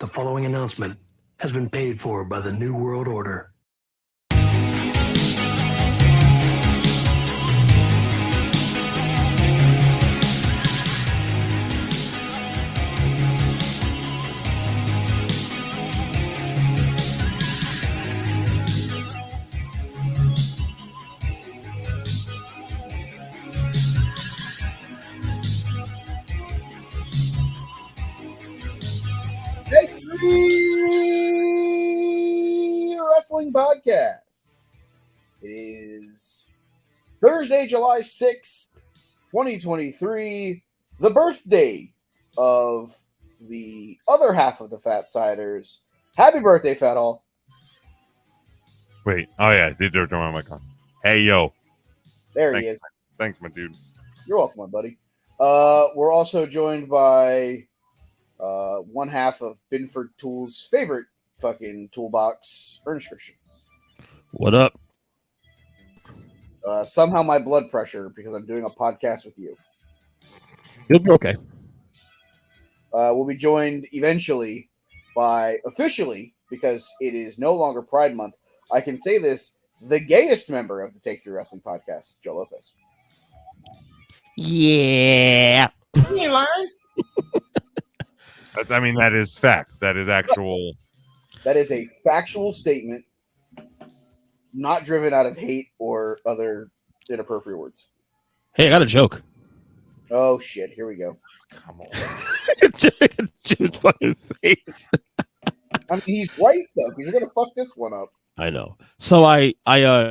The following announcement has been paid for by the New World Order. Wrestling Podcast. It is Thursday, July 6th, 2023, the birthday of the other half of the Fat Siders. Happy birthday, Fat All. Wait, oh yeah, did turn my mic on. Hey, yo. There Thanks, he is. Thanks, my dude. You're welcome, my buddy. We're also joined by one half of Binford Tools' favorite fucking toolbox, Ernest Christian. What up? Somehow my blood pressure, because I'm doing a podcast with you. You'll be okay. We'll be joined eventually by, officially, because it is no longer Pride Month, I can say this, the gayest member of the Take Thru Wrestling Podcast, Joe Lopez. Yeah. You ain't lying. That is fact. That is actual. That is a factual statement, not driven out of hate or other inappropriate words. Hey, I got a joke. Oh, shit. Here we go. Come on. Jim's fucking face. I mean, he's right, though, because you're going to fuck this one up. I know. So I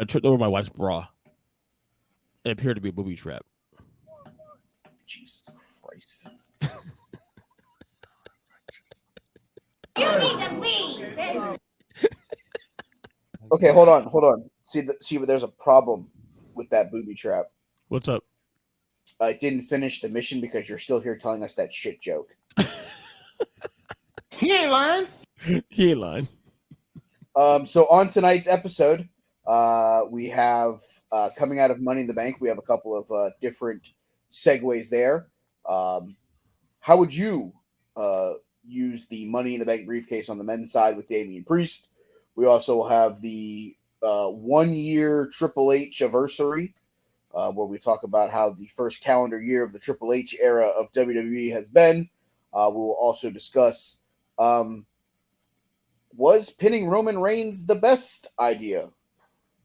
tripped over my wife's bra. It appeared to be a booby trap. Jesus Christ. You need to leave. Okay, hold on. See, but there's a problem with that booby trap. What's up? I didn't finish the mission because you're still here telling us that shit joke. He ain't lying. He ain't lying. So on tonight's episode, we have coming out of Money in the Bank. We have a couple of different segues there. How would you use the Money in the Bank briefcase on the men's side with Damian Priest? We also will have the 1 year Triple H anniversary, where we talk about how the first calendar year of the Triple H era of WWE has been. We will also discuss was pinning Roman Reigns the best idea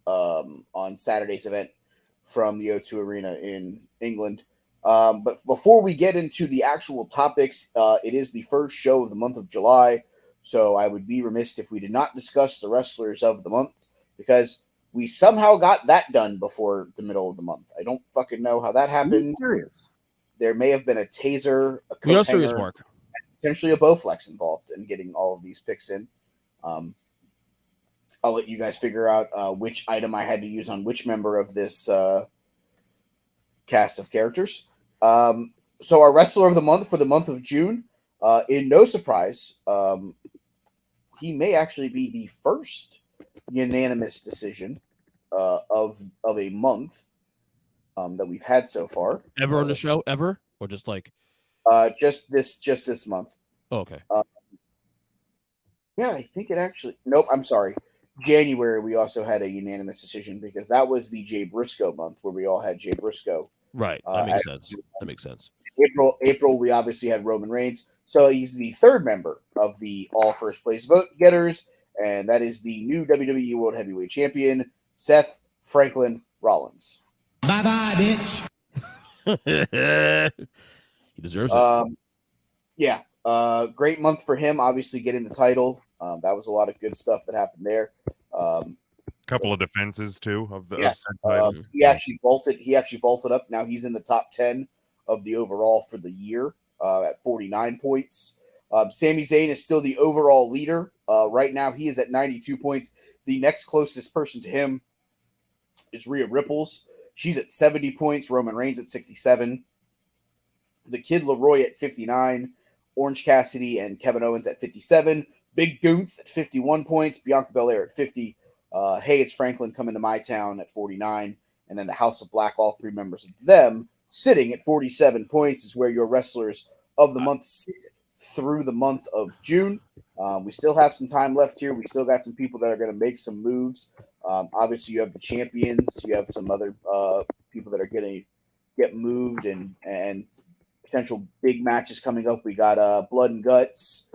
on Saturday's event from the O2 Arena in England. But before we get into the actual topics, it is the first show of the month of July, so I would be remiss if we did not discuss the wrestlers of the month, because we somehow got that done before the middle of the month. I don't fucking know how that happened. There may have been a taser, a We are coat serious, hanger, Mark. potentially a Bowflex involved in getting all of these picks in. I'll let you guys figure out which item I had to use on which member of this cast of characters. So our wrestler of the month for the month of June, in no surprise, he may actually be the first unanimous decision of a month that we've had so far. Ever on the show? Ever? Or just like just this month. oh, okay. Yeah, I think it actually. Nope, I'm sorry. January, we also had a unanimous decision because that was the Jay Briscoe month where we all had Jay Briscoe. Right. That makes sense. That makes sense. April, we obviously had Roman Reigns. So he's the third member of the all first place vote getters, and that is the new WWE World Heavyweight Champion, Seth Franklin Rollins. Bye-bye, bitch. He deserves it. Yeah. Great month for him, obviously getting the title. That was a lot of good stuff that happened there. Couple of defenses too of the. Yeah. Of said title. He actually vaulted up. Now he's in the top 10 of the overall for the year at 49 points. Sami Zayn is still the overall leader. Right now he is at 92 points. The next closest person to him is Rhea Ripples. She's at 70 points. Roman Reigns at 67. The Kid Leroy at 59. Orange Cassidy and Kevin Owens at 57. Big Gunther at 51 points. Bianca Belair at 50. Hey, it's Franklin coming to my town at 49. And then the House of Black, all three members of them, sitting at 47 points is where your wrestlers of the month sit through the month of June. We still have some time left here. We still got some people that are going to make some moves. Obviously, you have the champions. You have some other people that are going to get moved and potential big matches coming up. We got Blood and Guts.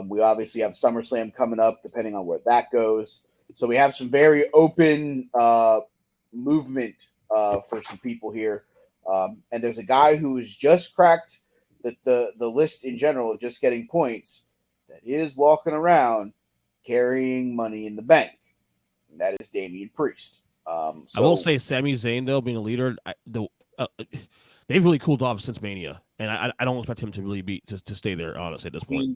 We obviously have SummerSlam coming up, depending on where that goes. So we have some very open movement for some people here. And there's a guy who has just cracked the list in general of just getting points that is walking around carrying money in the bank. And that is Damian Priest. I will say Sami Zayn, though, being a leader, they've really cooled off since Mania. And I don't expect him to really be to stay there, honestly, at this point. I mean,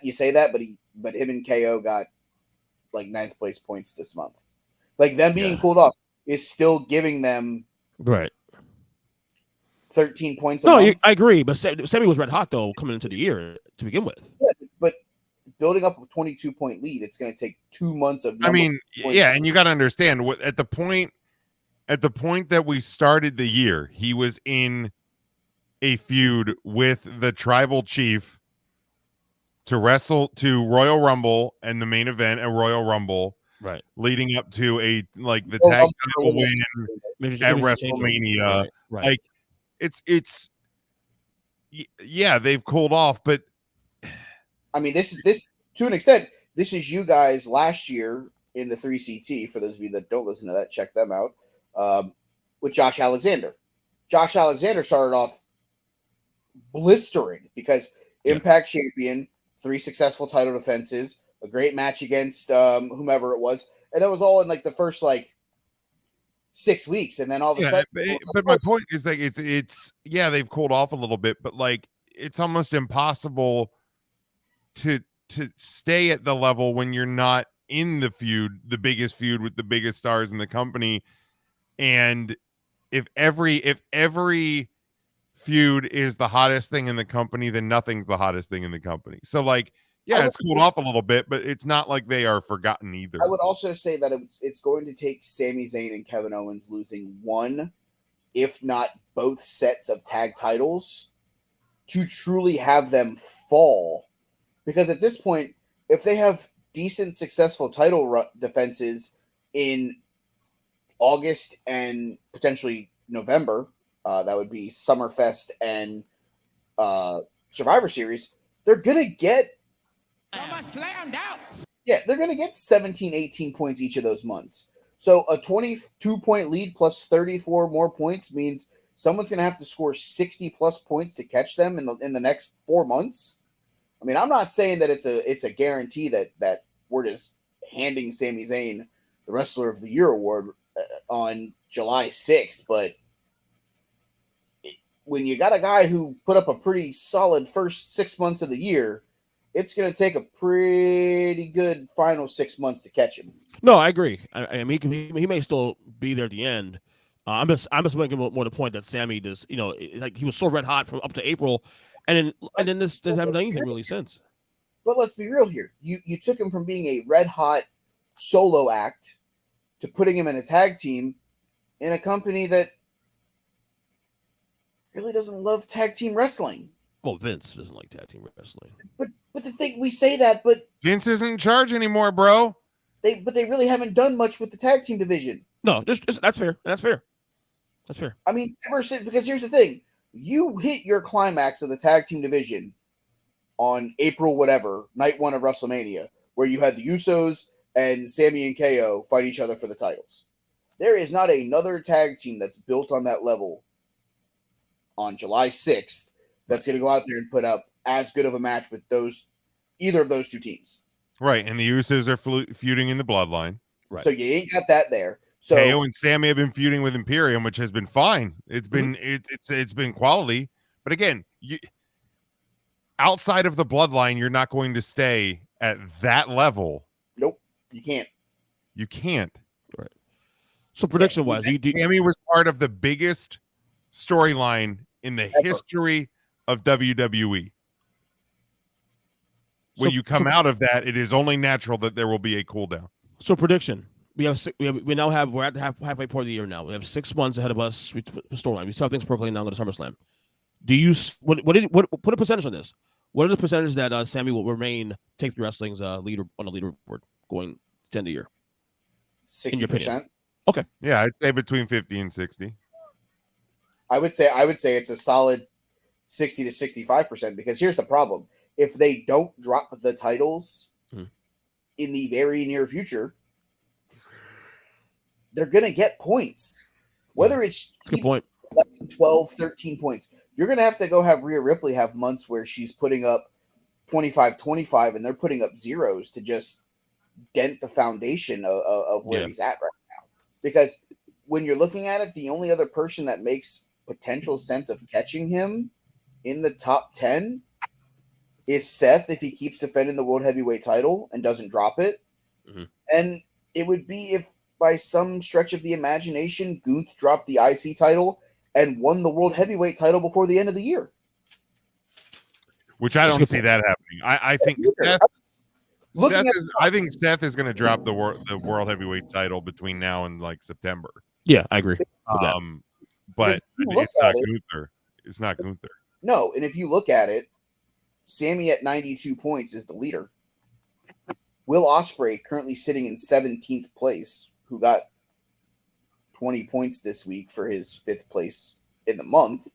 you say that, but him and KO got like 9th place points this month. Like them being cooled off is still giving them right 13 points a month. I agree, but Sami was red hot though coming into the year to begin with. Yeah, but building up a 22-point lead, it's going to take 2 months of. I mean, yeah, and you got to understand what at the point that we started the year, he was in a feud with the tribal chief to wrestle to Royal Rumble and the main event at Royal Rumble, right, leading up to a like the tag title win at WrestleMania. Right. Like it's yeah, they've cooled off, but I mean, this to an extent, this is you guys last year in the 3CT. For those of you that don't listen to that, check them out. With Josh Alexander. Josh Alexander started off blistering because Impact champion, 3 successful title defenses, a great match against whomever it was, and that was all in like the first like 6 weeks, and then all of a sudden. But my point is like it's they've cooled off a little bit, but like it's almost impossible to stay at the level when you're not in the feud, the biggest feud with the biggest stars in the company. And if every feud is the hottest thing in the company, then nothing's the hottest thing in the company. So like, yeah, it's cooled off a little bit, but it's not like they are forgotten either. I would also say that it's going to take Sami Zayn and Kevin Owens losing one, if not both sets of tag titles to truly have them fall. Because at this point, if they have decent, successful title defenses in August and potentially November, that would be Summerfest and Survivor Series, they're going to get slammed out. Yeah, they're going to get 17, 18 points each of those months. So a 22-point lead plus 34 more points means someone's going to have to score 60-plus points to catch them in the next 4 months. I mean, I'm not saying that it's a guarantee that we're just handing Sami Zayn the Wrestler of the Year award on July 6th, but when you got a guy who put up a pretty solid first 6 months of the year, it's going to take a pretty good final 6 months to catch him. No, I agree. I mean, he may still be there at the end. I'm just making more the point that Sami does. You know, like he was so red hot from up to April, and then this doesn't have anything really since. But let's be real here. You took him from being a red hot solo act to putting him in a tag team in a company that really doesn't love tag team wrestling. Well, Vince doesn't like tag team wrestling. But the thing, we say that, but Vince isn't in charge anymore, bro. They really haven't done much with the tag team division. No, that's fair. That's fair. That's fair. I mean, ever since, because here's the thing. You hit your climax of the tag team division on April whatever, night 1 of WrestleMania, where you had the Usos and Sami and KO fight each other for the titles. There is not another tag team that's built on that level on July 6th that's going to go out there and put up as good of a match with either of those two teams. Right, and the Usos are feuding in the Bloodline. Right. So you ain't got that there. So KO and Sami have been feuding with Imperium, which has been fine. It's been it's been quality, but again, outside of the Bloodline, you're not going to stay at that level. Nope, you can't. You can't. Right. So prediction wise, Sami was part of the biggest storyline in the history of WWE. When you come out of that, it is only natural that there will be a cool down. So prediction. We're at the halfway point of the year now. We have 6 months ahead of us with storyline. We still have things percolating now to SummerSlam. Do you put a percentage on this? What are the percentages that Sammy will remain Take 3 Wrestling's leader on the leaderboard going to end the year? 60%. Yeah, I'd say between 50 and 60. I would say it's a solid 60 to 65%, because here's the problem. If they don't drop the titles in the very near future, they're going to get points. Whether it's Good point. 11, 12, 13 points. You're going to have to go have Rhea Ripley have months where she's putting up 25, and they're putting up zeros to just dent the foundation of where he's at right now. Because when you're looking at it, the only other person that makes potential sense of catching him in the top 10 is Seth, if he keeps defending the World Heavyweight title and doesn't drop it. And it would be if by some stretch of the imagination, Gunther dropped the IC title and won the World Heavyweight title before the end of the year. Which I don't see that happening. I think I think Seth is going to drop the World Heavyweight title between now and like September. Yeah, I agree. But it's not Gunther. It's not Gunther. No, and if you look at it, Sammy at 92 points is the leader. Will Ospreay currently sitting in 17th place, who got 20 points this week for his 5th place in the month.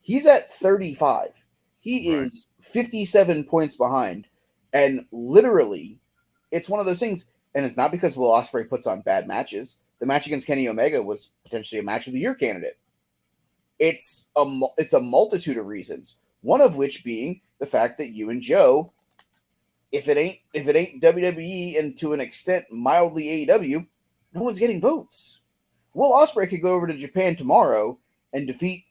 He's at 35. He is 57 points behind. And literally, it's one of those things, and it's not because Will Ospreay puts on bad matches. The match against Kenny Omega was potentially a match of the year candidate. It's a multitude of reasons. One of which being the fact that you and Joe, if it ain't WWE and to an extent mildly AEW, no one's getting votes. Will Ospreay could go over to Japan tomorrow and defeat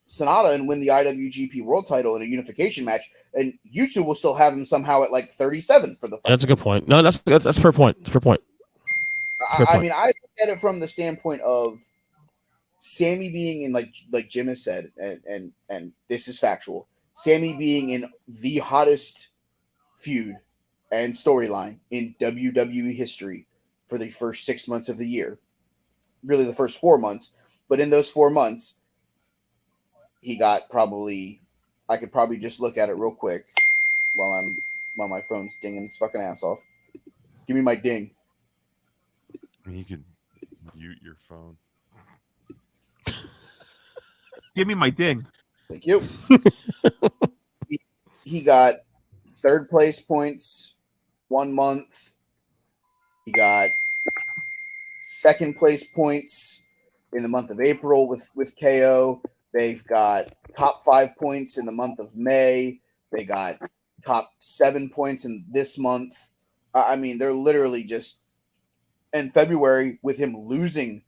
Sonata and win the IWGP World Title in a unification match, and you two will still have him somehow at like 37th for the fight. That's a good point. No, that's a fair point. It's a fair point. I mean, I look at it from the standpoint of Sammy being in, like Jim has said, and this is factual, Sammy being in the hottest feud and storyline in WWE history for the first 6 months of the year. Really the first 4 months. But in those 4 months, he got probably, I could probably just look at it real quick while my phone's dinging its fucking ass off. Give me my ding. You could mute your phone. Give me my ding. Thank you. he got 3rd place points 1 month. He got 2nd place points in the month of April with KO. They've got top 5 points in the month of May. They got top 7 points in this month. I mean, they're literally just in February with him losing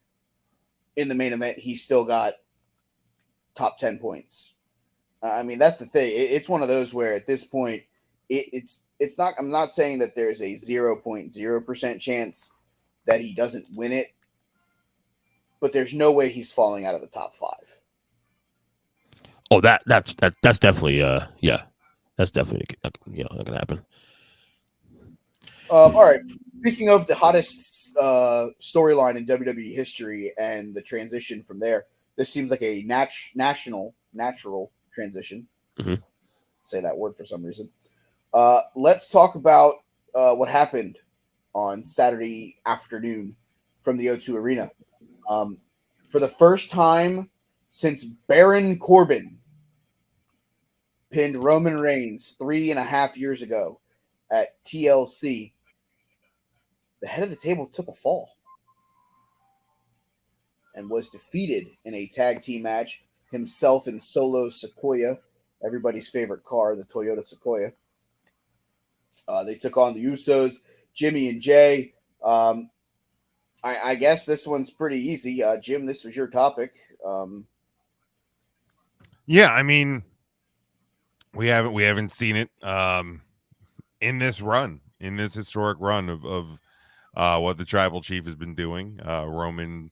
in the main event. He still got top 10 points. I mean, that's the thing. It's one of those where at this point, it's not. I'm not saying that there's a 0.0% chance that he doesn't win it, but there's no way he's falling out of the top 5. Oh, that's definitely that's definitely not gonna happen. All right. Speaking of the hottest storyline in WWE history and the transition from there, this seems like a natural transition. Say that word for some reason. Let's talk about what happened on Saturday afternoon from the O2 Arena. For the first time since Baron Corbin pinned Roman Reigns 3.5 years ago at TLC, the head of the table took a fall and was defeated in a tag team match. Himself and Solo Sequoia, everybody's favorite car, the Toyota Sequoia. They took on the Usos, Jimmy and Jay. I guess this one's pretty easy. Jim, this was your topic. Yeah, I mean, we haven't seen it in this historic run of what the Tribal Chief has been doing. Roman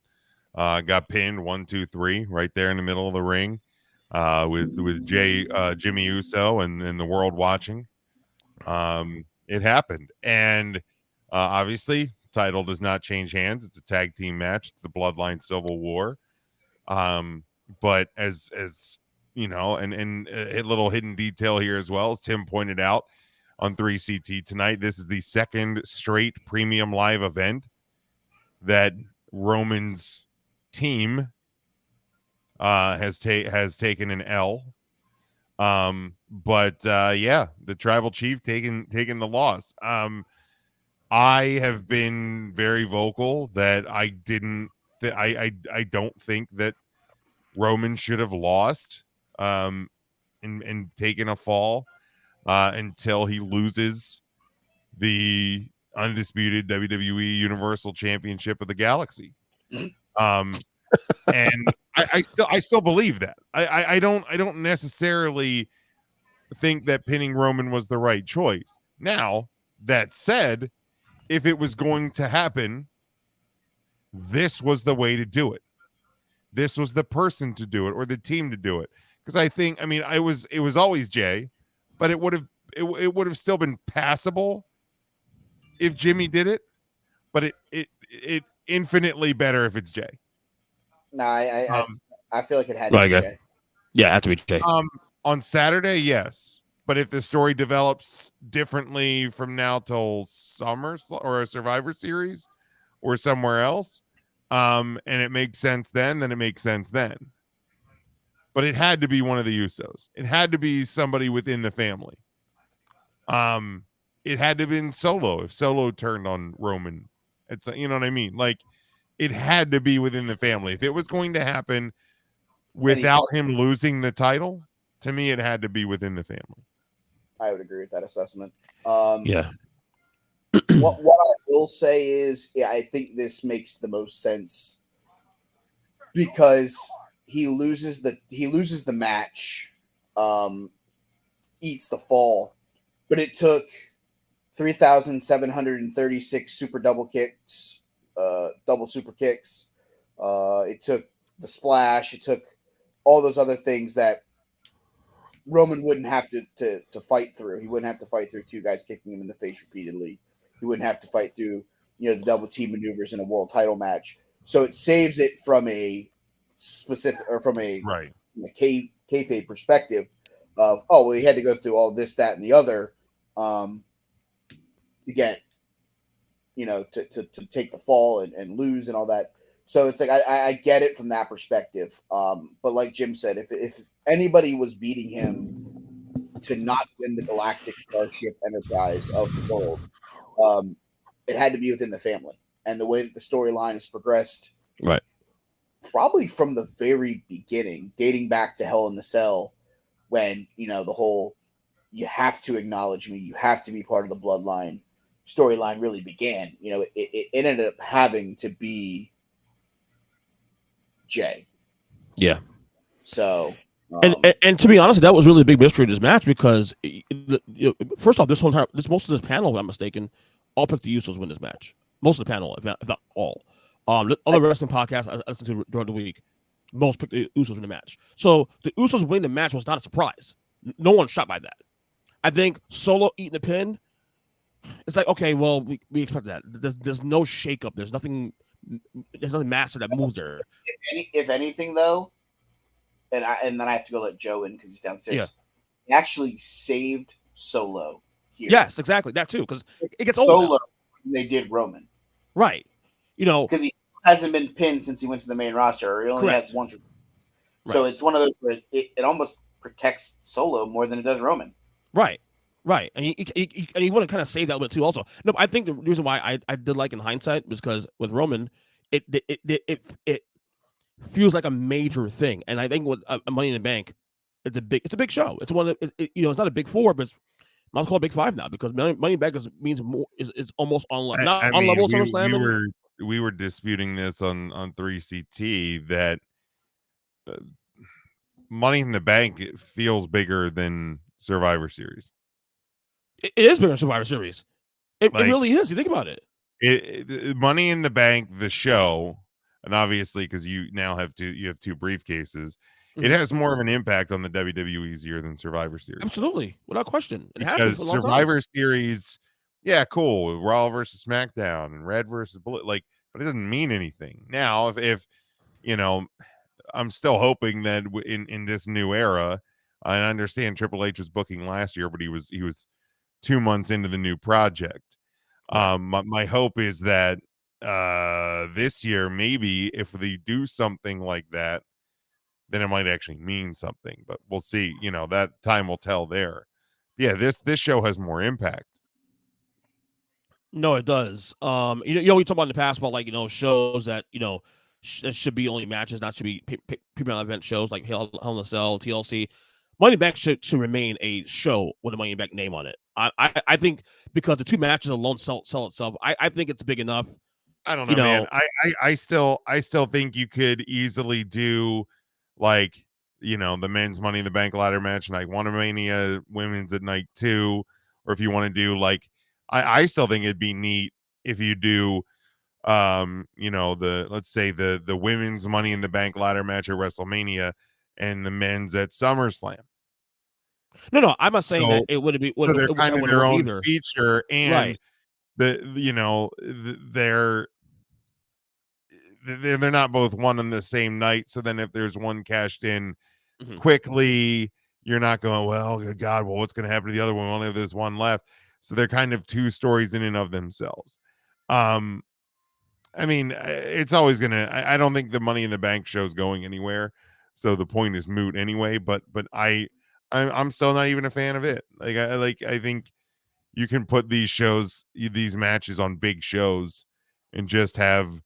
got pinned 1, 2, 3 right there in the middle of the ring with Jimmy Uso and the world watching. It happened, and obviously, title does not change hands. It's a tag team match. It's the Bloodline Civil War. But as and a little hidden detail here as well, as Tim pointed out on 3CT tonight, this is the second straight premium live event that Roman's team has taken an L. But the tribal chief taking the loss. I have been very vocal that I don't think that Roman should have lost and taken a fall until he loses the undisputed WWE Universal Championship of the Galaxy. And I still believe that. I don't necessarily think that pinning Roman was the right choice. Now, that said, if it was going to happen, this was the way to do it. This was the person to do it, or the team to do it. Because it was always Jay, but it would have still been passable if Jimmy did it, but it infinitely better if it's Jay. No, I feel like it had to be Jay. Yeah, it had to be Jay. On Saturday, yes. But if the story develops differently from now till summer or a Survivor Series or somewhere else, and it makes sense then it makes sense then. But it had to be one of the Usos. It had to be somebody within the family. It had to have been Solo if Solo turned on Roman. It's, you know what I mean? Like, it had to be within the family. If it was going to happen without him losing the title, to me, it had to be within the family. I would agree with that assessment. Yeah. What I will say is, I think this makes the most sense because he loses the match, eats the fall, but it took 3,736 super double kicks, double super kicks. It took the splash. It took all those other things that Roman wouldn't have to fight through. He wouldn't have to fight through two guys kicking him in the face repeatedly. He wouldn't have to fight through, the double team maneuvers in a world title match. So it saves it from a specific, or from a kayfabe perspective of, he had to go through all this, that, and the other to get, to take the fall and lose and all that. So it's like I get it from that perspective. But like Jim said, if anybody was beating him to not win the Galactic Starship Enterprise of the world, it had to be within the family. And the way that the storyline has progressed, right, probably from the very beginning, dating back to Hell in the Cell, when the whole "you have to acknowledge me, you have to be part of the bloodline" storyline really began. It ended up having to be Jay. Yeah. So, and to be honest, that was really a big mystery of this match because, first off, most of this panel, if I'm not mistaken, all picked the Usos win this match. Most of the panel, if not all. The other wrestling podcasts I listened to during the week, most picked the Usos win the match. So the Usos winning the match was not a surprise. No one's shocked by that. I think Solo eating the pin, it's like, okay, well, we expect that. There's no shakeup. There's nothing massive that moves there. If anything, though, and then I have to go let Joe in because he's downstairs. Yeah. He actually saved Solo here. Yes, exactly. That too, because it gets Solo. old. They did Roman, right? Because he hasn't been pinned since he went to the main roster. Or he only has once. So it's one of those where it almost protects Solo more than it does Roman. Right. And you want to kind of save that a bit too. Also, no, I think the reason why I did like in hindsight was because with Roman, it feels like a major thing, and I think with Money in the Bank, it's a big show. It's one of it's not a big four, but I was called Big Five now because Money in the Bank means more is almost on level. Not on level SummerSlam. We were disputing this on 3CT that Money in the Bank feels bigger than Survivor Series. It is bigger than Survivor Series. It really is. You think about it. Money in the Bank, the show, and obviously because you now have two briefcases, it has more of an impact on the WWE's year than Survivor Series. Absolutely, without question. Because Survivor Series, yeah, cool, Raw versus SmackDown and Red versus Bullet, but it doesn't mean anything. Now, if I'm still hoping that in this new era, I understand Triple H was booking last year, but he was 2 months into the new project. My hope is that this year, maybe if they do something like that, then it might actually mean something. But we'll see. You know, that time will tell there. Yeah, this show has more impact. No, it does. We talked about in the past about like shows that that should be only matches, not should be people event shows like Hell in a Cell, TLC. Money Back should remain a show with a Money Back name on it. I think because the two matches alone sell itself. I think it's big enough. I don't know, man. I still think you could easily do like the men's Money in the Bank ladder match night one of Mania, women's at night 2, or if you want to do like I still think it'd be neat if you do let's say the women's Money in the Bank ladder match at WrestleMania and the men's at SummerSlam. No, I'm not saying that it would be. So they're kind of their own either. feature, and right. They're not both one on the same night. So then if there's one cashed in Mhm. quickly, you're not going, well, good God, well, what's going to happen to the other one? Only if there's one left. So they're kind of two stories in and of themselves. I mean, it's always gonna. I don't think the Money in the Bank show's going anywhere, so the point is moot anyway. But I'm still not even a fan of it. I think you can put these matches on big shows, and just have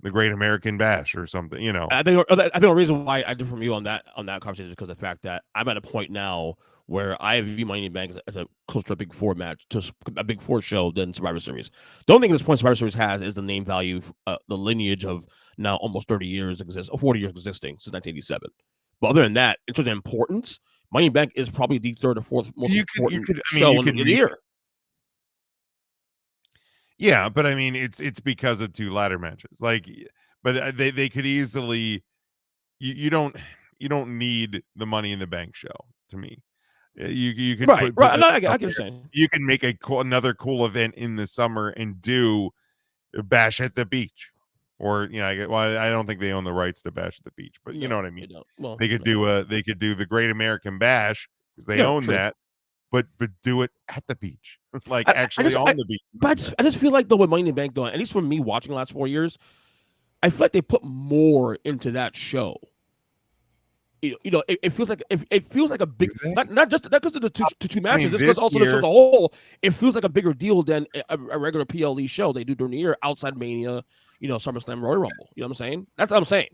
the Great American Bash or something. I think the reason why I differ from you on that conversation is because of the fact that I'm at a point now where I view Money in the Bank as a closer to a Big Four match, to a Big Four show than Survivor Series. The only thing at this point Survivor Series has is the name value, the lineage of now almost 40 years existing since 1987. But other than that, in terms of importance, Money in the Bank is probably the third or fourth most important show in the year. Yeah, but I mean, it's because of two ladder matches. But they could easily. You don't need the Money in the Bank show to me. You could right. No, I understand. You can make another cool event in the summer and do Bash at the Beach, or I don't think they own the rights to Bash at the Beach, but you know what I mean. They could do the Great American Bash because they own that, but do it at the beach, like actually on the beach. But I just feel like though with Money in the Bank, though, at least for me watching the last 4 years, I feel like they put more into that show. It feels like a big, not because of the two matches, just because also the show as a whole, it feels like a bigger deal than a regular PLE show they do during the year outside Mania, SummerSlam, Royal Rumble. You know what I'm saying? That's what I'm saying.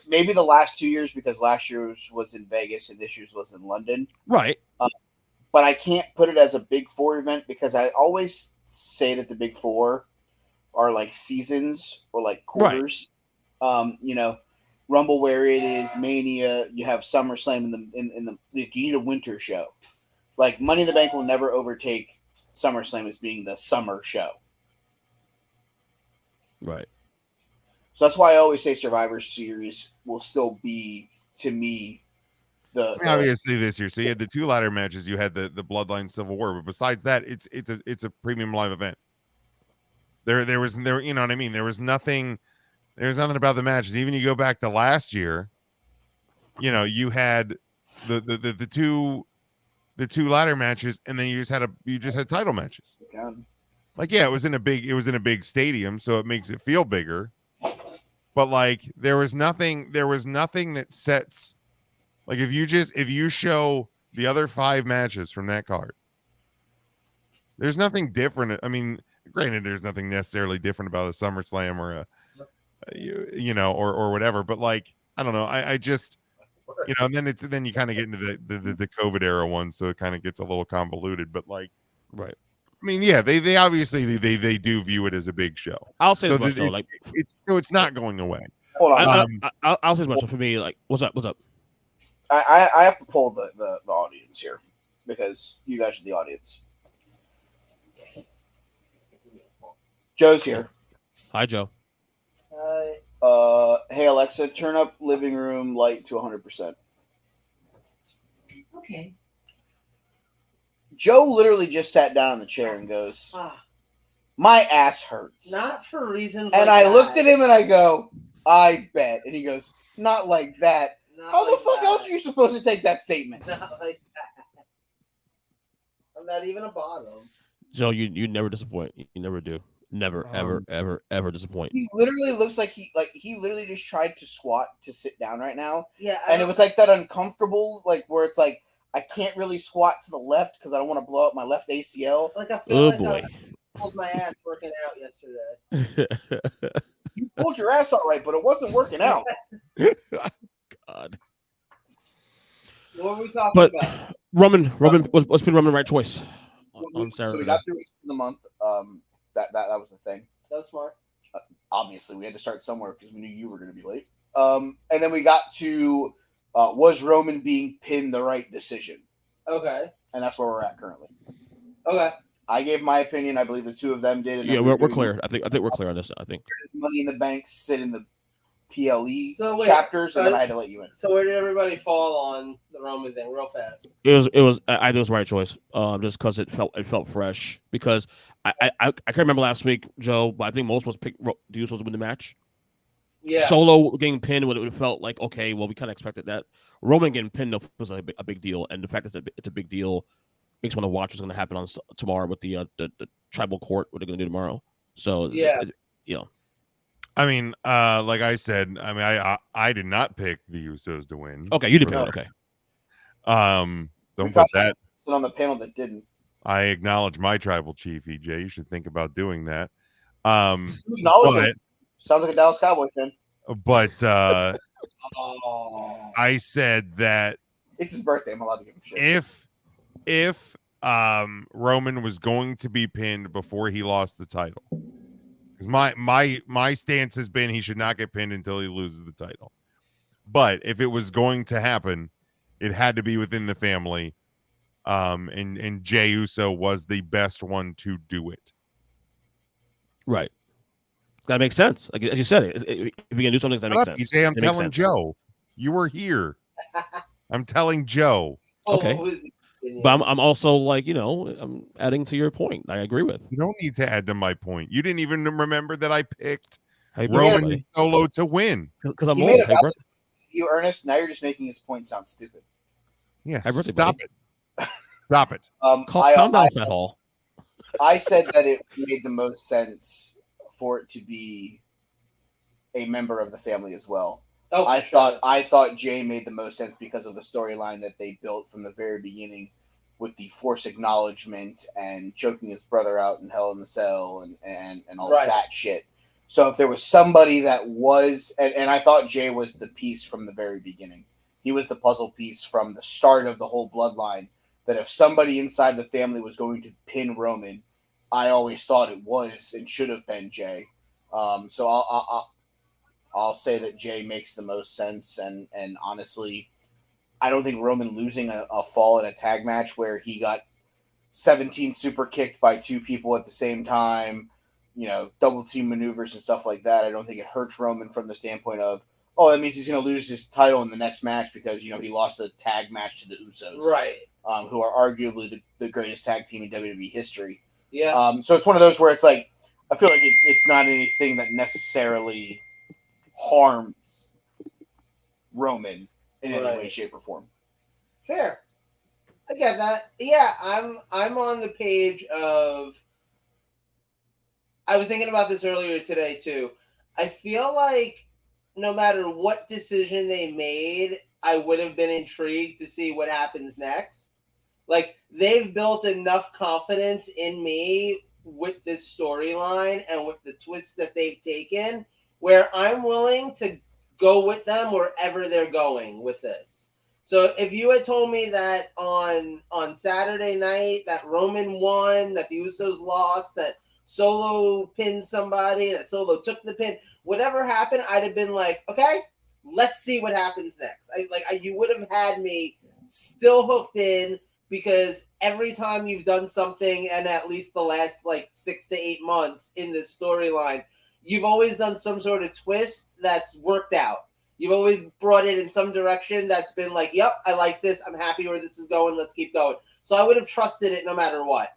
Maybe the last 2 years, because last year's was in Vegas and this year's was in London. Right. But I can't put it as a Big Four event because I always say that the Big Four are like seasons or like quarters. Right. Rumble where it is, Mania, you have SummerSlam in the you need a winter show. Like Money in the Bank will never overtake SummerSlam as being the summer show. Right. So that's why I always say Survivor Series will still be, to me, obviously this year. So you had the two ladder matches, you had the Bloodline Civil War, but besides that, it's a premium live event. There was you know what I mean? There was nothing about the matches. Even you go back to last year, you had the two ladder matches, and then you just had title matches. Like, yeah, it was in a big stadium, so it makes it feel bigger. But like there was nothing that sets, like if you show the other 5 matches from that card, there's nothing different. I mean, granted, there's nothing necessarily different about a SummerSlam or a or whatever, but like I don't know, I just and then you kind of get into the COVID era one, so it kind of gets a little convoluted, but like, right. I mean, yeah, they obviously they do view it as a big show. I'll say this much, it's not going away. Hold on, I'll say this much for me. Like, what's up? I have to pull the audience here because you guys are the audience. Joe's here. Hi, Joe. Hi. Hey Alexa, turn up living room light to 100%. Okay. Joe literally just sat down in the chair and goes, "My ass hurts." Not for reasons. And like I looked at him and I go, "I bet." And he goes, Not like that. How the fuck else are you supposed to take that statement? Not like that. I'm not even a bottom. Joe, you never disappoint. You never do. Never, ever disappoint. He literally looks like he literally just tried to squat to sit down right now. Yeah, And it was like that uncomfortable, like where it's like I can't really squat to the left because I don't want to blow up my left ACL. like I feel Oh like boy. I pulled my ass working out yesterday. You pulled your ass all right, but it wasn't working out. God. What were we talking But about? Roman was been Roman the right choice on So Saturday. we got through the month. That was the thing. That was smart. Obviously, we had to start somewhere because we knew you were going to be late. And then we got to was Roman being pinned the right decision? Okay. And that's where we're at currently. Okay. I gave my opinion. I believe the two of them did. And Yeah, then we're doing clear. I think we're clear on this. I think Money in the Bank sit in the PLE So wait, chapters, and then I had to let you in. So where did everybody fall on the Roman thing, real fast? it was. I think it was the right choice. Just because it felt fresh. Because I can't remember last week, Joe, but I think most of us picked the Usos to win the match. Yeah. Solo getting pinned would have felt like, okay, well, we kind of expected that. Roman getting pinned was a big deal, and the fact that it's a big deal makes me want to watch what's going to happen on tomorrow with the tribal court. What they're going to do tomorrow. So Yeah. I mean, like I said, I mean, I did not pick the Usos to win. Okay, you did pick it. Okay. Don't put that. On the panel that didn't. I acknowledge my tribal chief, EJ. You should think about doing that. Acknowledge it. Sounds like a Dallas Cowboy fan. But Oh. I said that It's his birthday. I'm allowed to give him shit. if Roman was going to be pinned before he lost the title, because my stance has been he should not get pinned until he loses the title. But if it was going to happen, it had to be within the family. And Jey Uso was the best one to do it. Right. That makes sense. Like, as you said, if you're gonna do something, that makes sense. EJ, I'm It makes telling sense. Joe, you were here. I'm telling Joe. Okay. What was it? But I'm also like, I'm adding to your point. I agree with. You don't need to add to my point. You didn't even remember that I picked Happy Roman birthday, Solo to win. because I'm He old. made it Happy valid. birthday. You, Ernest, now you're just making his point sound stupid. Yeah, Happy birthday, stop buddy. it. Stop it. Calm down, Fat Hall. I said that it made the most sense for it to be a member of the family as well. Oh, I sure. thought Jay made the most sense because of the storyline that they built from the very beginning with the force acknowledgement and choking his brother out in Hell in the Cell and all Right. that shit. So if there was somebody that was, and I thought Jay was the piece from the very beginning. He was the puzzle piece from the start of the whole bloodline, that if somebody inside the family was going to pin Roman, I always thought it was and should have been Jay. So I'll say that Jay makes the most sense, and honestly, I don't think Roman losing a fall in a tag match where he got 17 super kicked by two people at the same time, double team maneuvers and stuff like that. I don't think it hurts Roman from the standpoint of, oh, that means he's going to lose his title in the next match because, he lost a tag match to the Usos. Right. Who are arguably the greatest tag team in WWE history. Yeah. So it's one of those where it's like, I feel like it's not anything that necessarily harms Roman in any way, shape, or form. Fair. I get that. Yeah, I'm on the page of. I was thinking about this earlier today too. I feel like no matter what decision they made, I would have been intrigued to see what happens next. Like, they've built enough confidence in me with this storyline and with the twists that they've taken where I'm willing to go with them wherever they're going with this. So if you had told me that on Saturday night that Roman won, that the Usos lost, that Solo pinned somebody, that Solo took the pin, whatever happened, I'd have been like, okay, let's see what happens next. You would have had me still hooked in, because every time you've done something, and at least the last 6 to 8 months in this storyline, you've always done some sort of twist that's worked out. You've always brought it in some direction that's been like, yep, I like this. I'm happy where this is going. Let's keep going. So I would have trusted it no matter what.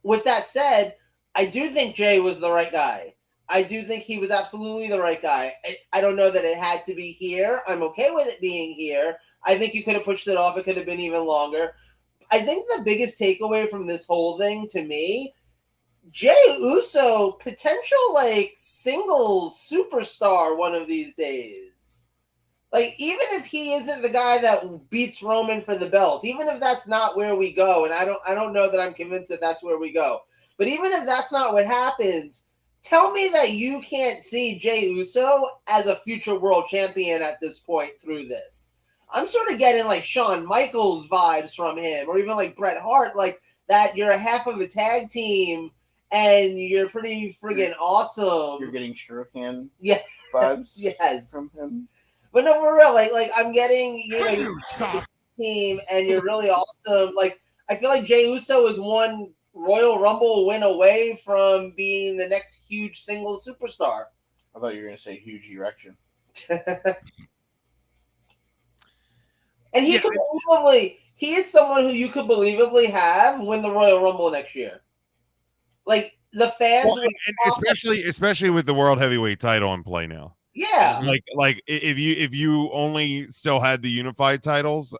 With that said, I do think Jay was the right guy. I do think he was absolutely the right guy. I don't know that it had to be here. I'm okay with it being here. I think you could have pushed it off. It could have been even longer. I think the biggest takeaway from this whole thing to me, Jey Uso, potential like singles superstar one of these days. Like, even if he isn't the guy that beats Roman for the belt, even if that's not where we go, and I don't know that I'm convinced that that's where we go, but even if that's not what happens, tell me that you can't see Jey Uso as a future world champion at this point through this. I'm sort of getting like Shawn Michaels vibes from him, or even like Bret Hart, like that you're a half of a tag team and you're pretty friggin' awesome. You're getting Shuriken Yeah. vibes Yes. from him. But no, for real, like I'm getting, you're team and you're really awesome. Like, I feel like Jey Uso is one Royal Rumble win away from being the next huge single superstar. I thought you were going to say huge erection. And he could believably, he is someone who you could believably have win the Royal Rumble next year. Like, the fans, well, and especially with the World Heavyweight title in play now. Yeah. Like if you only still had the unified titles,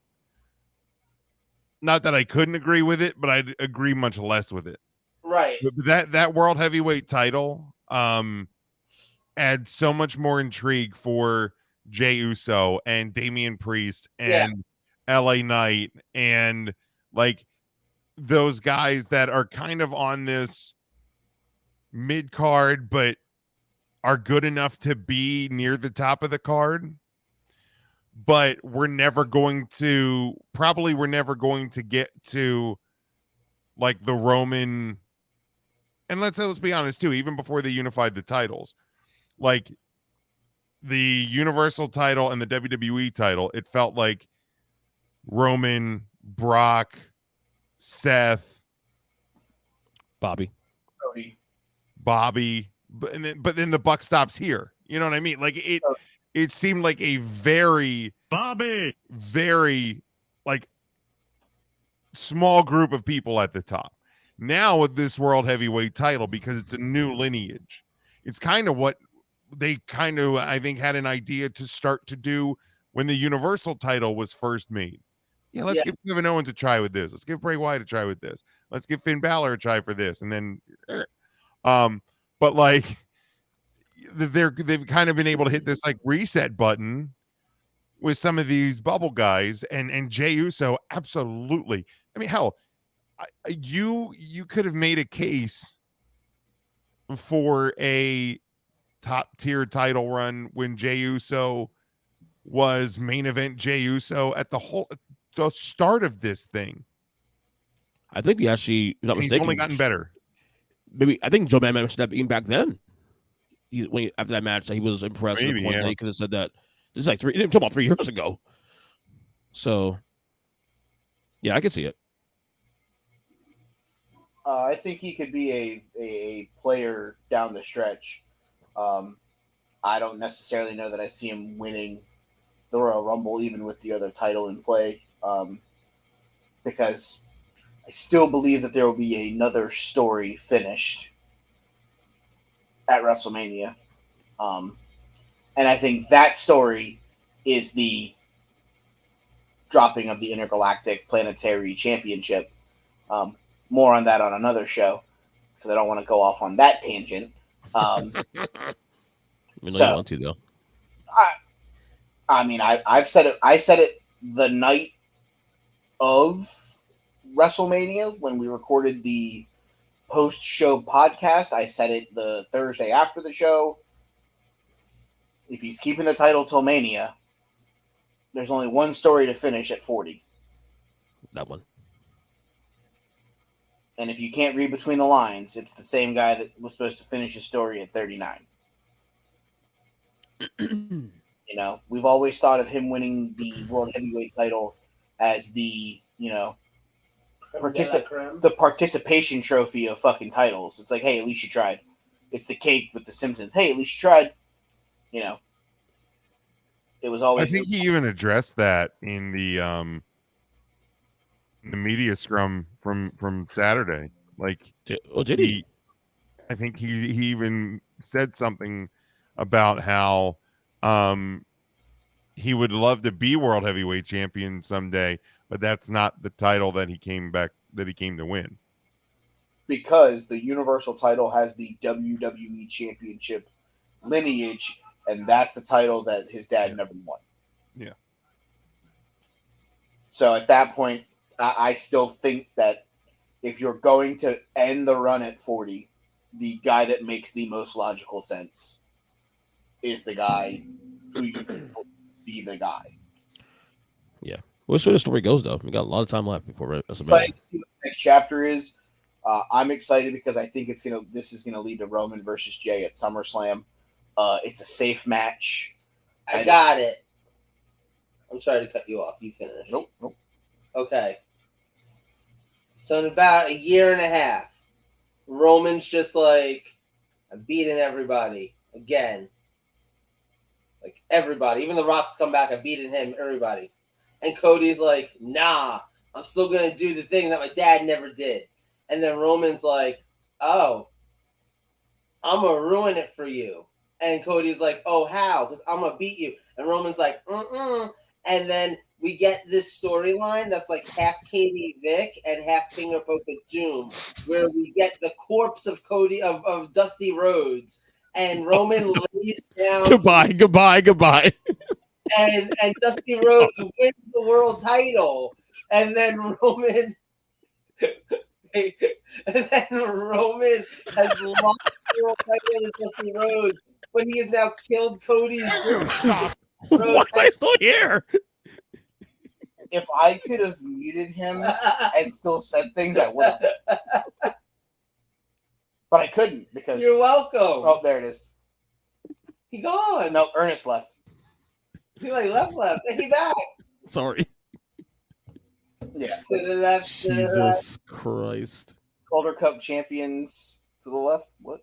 not that I couldn't agree with it, but I'd agree much less with it. Right. But that World Heavyweight title adds so much more intrigue for Jey Uso and Damian Priest and LA Knight and like those guys that are kind of on this mid card but are good enough to be near the top of the card, but we're never going to get to like the Roman, and let's be honest too, even before they unified the titles, like the Universal title and the WWE title, it felt like Roman, Brock, Seth, Bobby, but then the buck stops here. You know what I mean? Like it seemed like a very like small group of people at the top. Now with this World Heavyweight title, because it's a new lineage, it's kind of what they kind of, I think, had an idea to start to do when the Universal title was first made. Yeah, let's give Kevin Owens a try with this. Let's give Bray Wyatt a try with this. Let's give Finn Balor a try for this. And then but like they've kind of been able to hit this like reset button with some of these bubble guys, and Jey Uso, absolutely. I mean, hell, you could have made a case for a top tier title run when Jey Uso was main event Jey Uso at the start of this thing. I think he actually, not He's mistaken, only gotten better. Maybe I think Joe Man mentioned that being back then. After that match, that he was impressed to the point that he could have said that. This is like talking about 3 years ago. So, yeah, I can see it. I think he could be a player down the stretch. I don't necessarily know that I see him winning the Royal Rumble, even with the other title in play, because I still believe that there will be another story finished at WrestleMania. And I think that story is the dropping of the Intergalactic Planetary Championship. More on that on another show, because I don't want to go off on that tangent. You want to, though. I mean, I've said it. I said it the night of WrestleMania when we recorded the post-show podcast. I said it the Thursday after the show. If he's keeping the title till Mania, there's only one story to finish at 40. That one. And if you can't read between the lines, it's the same guy that was supposed to finish his story at 39. You know, we've always thought of him winning the World Heavyweight title as the, the participation trophy of fucking titles. It's like, hey, at least you tried. It's the cake with the Simpsons. Hey, at least you tried. You know, it was always. I think he even addressed that in the media scrum from Saturday. Like, did he? I think he even said something about how he would love to be world heavyweight champion someday, but that's not the title that he came to win. Because the Universal title has the WWE Championship lineage, and that's the title that his dad never won. Yeah. So at that point, I still think that if you're going to end the run at 40, the guy that makes the most logical sense is the guy who you think will be the guy. Yeah. We'll see where the story goes, though. We got a lot of time left before WrestleMania. Excited to see what the next chapter is. I'm excited because I think this is gonna lead to Roman versus Jay at SummerSlam. It's a safe match. I got it. I'm sorry to cut you off. You finish. Nope. Okay. So in about a year and a half, Roman's just like, I'm beating everybody again. Like everybody. Even the Rock's come back, I'm beating him, everybody. And Cody's like, nah, I'm still gonna do the thing that my dad never did. And then Roman's like, oh, I'm gonna ruin it for you. And Cody's like, oh, how? Because I'm gonna beat you. And Roman's like, And then we get this storyline that's like half Katie Vick and half Finger Poke of Doom, where we get the corpse of Cody of Dusty Rhodes, and Roman lays down. Goodbye. And Dusty Rhodes wins the world title, and then Roman. And then Roman has lost the world title to Dusty Rhodes, but he has now killed Cody's. Why am I still here? If I could have muted him and still said things, I would have. But I couldn't because. You're welcome. Oh, there it is. He gone. No, Ernest left. He like left. And he back. Sorry. Yeah. To the left. To the left. Jesus Christ. Calder Cup champions to the left. What?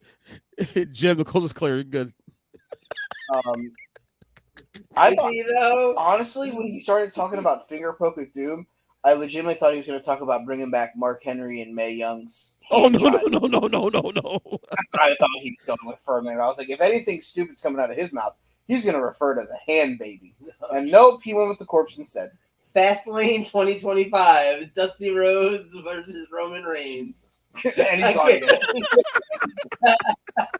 Jim, the cold is clear. You're good. I thought, honestly, when he started talking about Finger Poke of Doom, I legitimately thought he was going to talk about bringing back Mark Henry and Mae Young's. Oh, no. That's what I thought he was going with for a minute. I was like, if anything stupid's coming out of his mouth, he's going to refer to the hand baby. And nope, he went with the corpse instead. Fastlane 2025, Dusty Rhodes versus Roman Reigns. And he's gone again.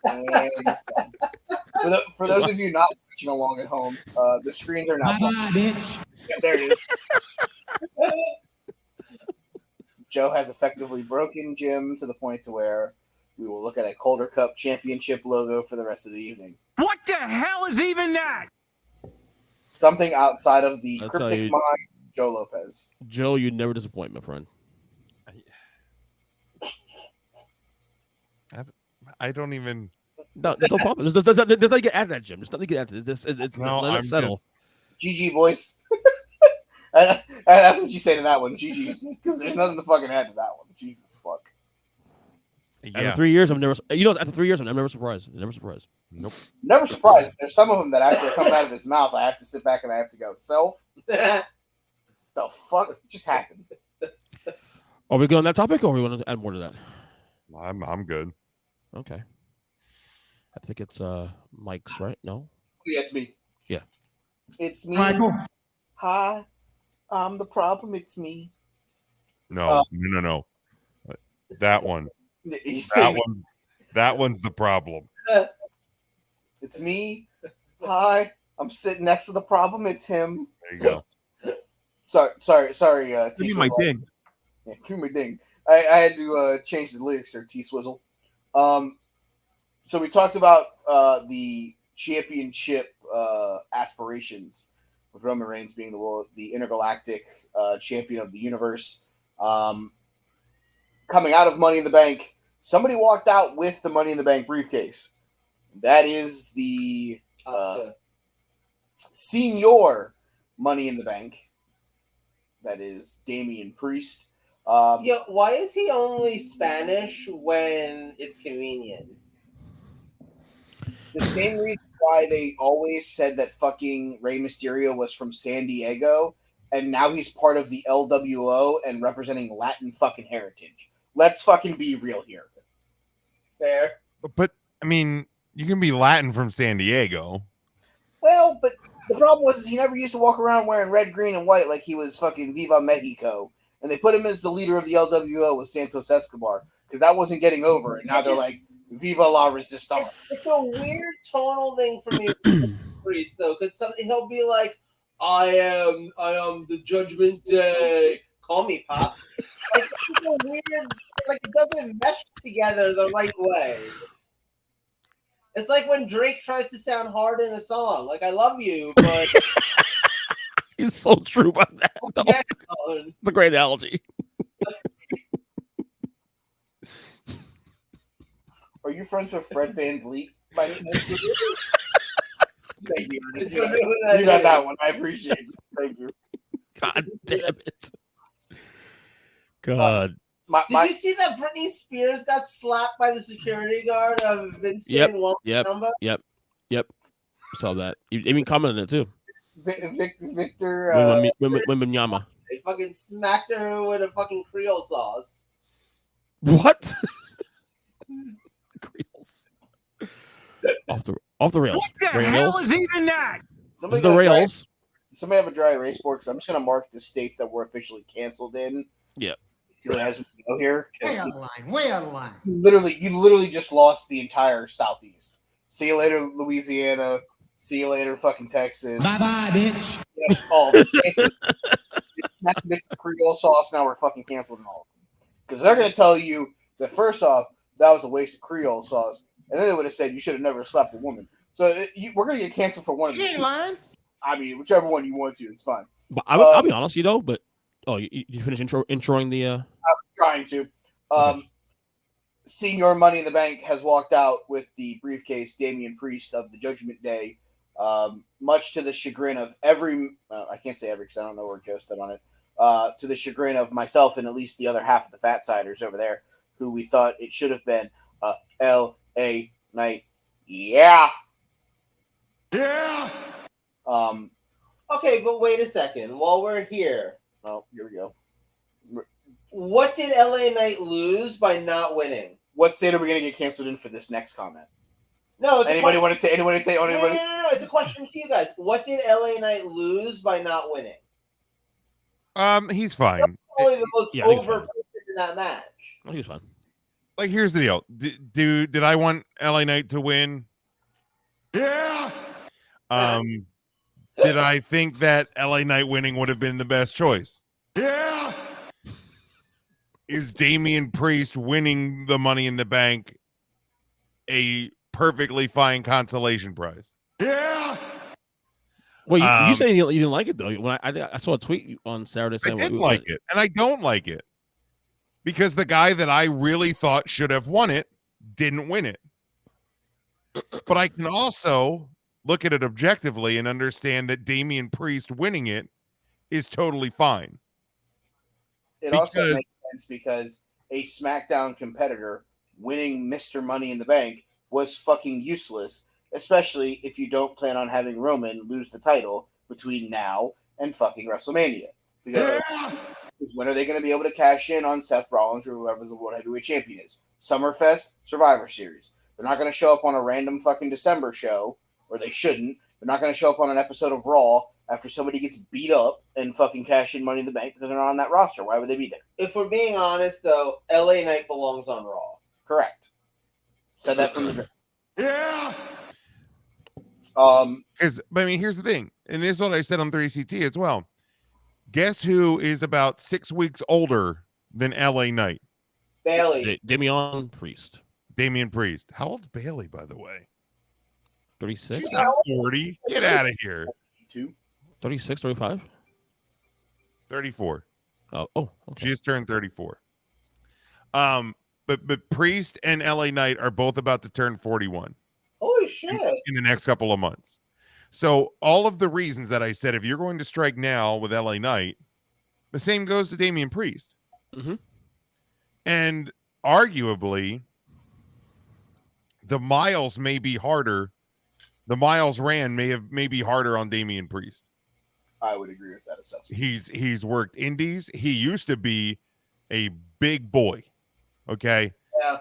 And he's gone. For those of you not watching along at home, the screens are now. Bitch. Yeah, there it is. Joe has effectively broken Jim to the point to where we will look at a Calder Cup championship logo for the rest of the evening. What the hell is even that? Something outside of the I'll tell cryptic you. mind, Joe Lopez. Joe, you never disappoint, my friend. I don't even. No, there's no problem. There's nothing to get at that, Jim. There's nothing to get at this. No, let it settle. GG, boys. That's what you say to that one, GG's, because there's nothing to fucking add to that one. Jesus fuck. After Yeah. 3 years, I'm never. You know, after 3 years, I'm never surprised. Never surprised. Nope. Never surprised. There's some of them that after it comes out of his mouth, I have to sit back and I have to go, self, the fuck just happened? Are we good on that topic, or we want to add more to that? I'm good. Okay. I think it's Mike's, right? No. Yeah, it's me. Yeah. It's me. Michael. Hi. I'm the problem. It's me. No. That one. He's That saying, one's. That one's the problem. it's me. Hi. I'm sitting next to the problem. It's him. There you go. Sorry. Give me my T-Swizzle. ding. Yeah, give me my ding. I had to change the lyrics there, T-Swizzle. So we talked about the championship aspirations with Roman Reigns being the intergalactic champion of the universe. Coming out of Money in the Bank, somebody walked out with the Money in the Bank briefcase. That is the senior Money in the Bank. That is Damian Priest. Why is he only Spanish when it's convenient? The same reason why they always said that fucking Rey Mysterio was from San Diego, and now he's part of the LWO and representing Latin fucking heritage. Let's fucking be real here. Fair. But I mean, You can be Latin from San Diego. Well, but the problem was he never used to walk around wearing red, green, and white like he was fucking Viva Mexico. And they put him as the leader of the LWO with Santos Escobar because that wasn't getting over. And now they're like, Viva la Resistance. It's a weird tonal thing for me with Priest, though, because he'll be like, I am the Judgment Day. Call me Pop. Like, it's a weird, like, it doesn't mesh together the right way. It's like when Drake tries to sound hard in a song. Like, I love you, but He's so true about that. yeah, It's a great analogy. Are you friends with Fred Van Vliet? Thank you. You got that one. I appreciate it. Thank you. God damn it. God. Did you see that Britney Spears got slapped by the security guard of Vincent Yep. Saw that. You even commented on it too. Victor. Wembanyama. They fucking smacked her with a fucking Creole sauce. What? Creoles. Off the rails. What the hell is even that? It's the rails. Somebody have a dry erase board because I'm just going to mark the states that were officially canceled in. Yeah. See what has me go here. Way out of line. Way out of line. You literally just lost the entire Southeast. See you later, Louisiana. See you later, fucking Texas. Bye-bye, bitch. Yeah, all of it. It's Creole sauce. Now we're fucking canceled and all. Because they're going to tell you that first off, that was a waste of Creole sauce. And then they would have said you should have never slapped a woman. So we're going to get canceled for one of the two. Lying. I mean, whichever one you want to, it's fine. But I'll be honest, but you finish introing the. I'm trying to. Senior Money in the Bank has walked out with the briefcase, Damian Priest of the Judgment Day, much to the chagrin of every. I can't say every because I don't know where Joe stood on it. To the chagrin of myself and at least the other half of the Fat Siders over there, who we thought it should have been L.A. Knight. Yeah. Okay, but wait a second. While we're here, Oh, here we go. what did LA Knight lose by not winning? What state are we going to get canceled in for this next comment? No, it's Anybody a want to say? Anybody say? no, Anybody? no. It's a question to you guys. What did LA Knight lose by not winning? He's fine. Only the most Yeah, I think over so. person in that match. I think it's fine. Like, here's the deal. Did I want LA Knight to win? Yeah. Did I think that LA Knight winning would have been the best choice? Yeah. Is Damian Priest winning the Money in the Bank a perfectly fine consolation prize? Yeah. Well, you say you didn't like it though. When I saw a tweet on Saturday I saying didn't like it, and I don't like it because the guy that I really thought should have won it didn't win it. But I can also look at it objectively and understand that Damian Priest winning it is totally fine. It also makes sense because a SmackDown competitor winning Mr. Money in the Bank was fucking useless, especially if you don't plan on having Roman lose the title between now and fucking WrestleMania. Because when are they going to be able to cash in on Seth Rollins or whoever the World Heavyweight Champion is? Summerfest, Survivor Series. They're not going to show up on a random fucking December show, or they shouldn't. They're not going to show up on an episode of Raw after somebody gets beat up and fucking cash in Money in the Bank because they're not on that roster. Why would they be there? If we're being honest, though, LA Knight belongs on Raw. Correct. Said that from the jump. Yeah. But I mean, here's the thing, and this is what I said on 3CT as well. Guess who is about 6 weeks older than LA Knight? Bailey. Damian Priest. Damian Priest. How old's Bailey, by the way? 36? She's not 40. Get out of here. 36, 35? 34. Oh, okay. She just turned 34. But Priest and LA Knight are both about to turn 41. Holy shit. In the next couple of months. So all of the reasons that I said, if you're going to strike now with LA Knight, the same goes to Damian Priest. Mm-hmm. And arguably, the miles may be harder. The miles ran may be harder on Damian Priest. I would agree with that assessment. He's worked indies. He used to be a big boy. Okay. Yeah.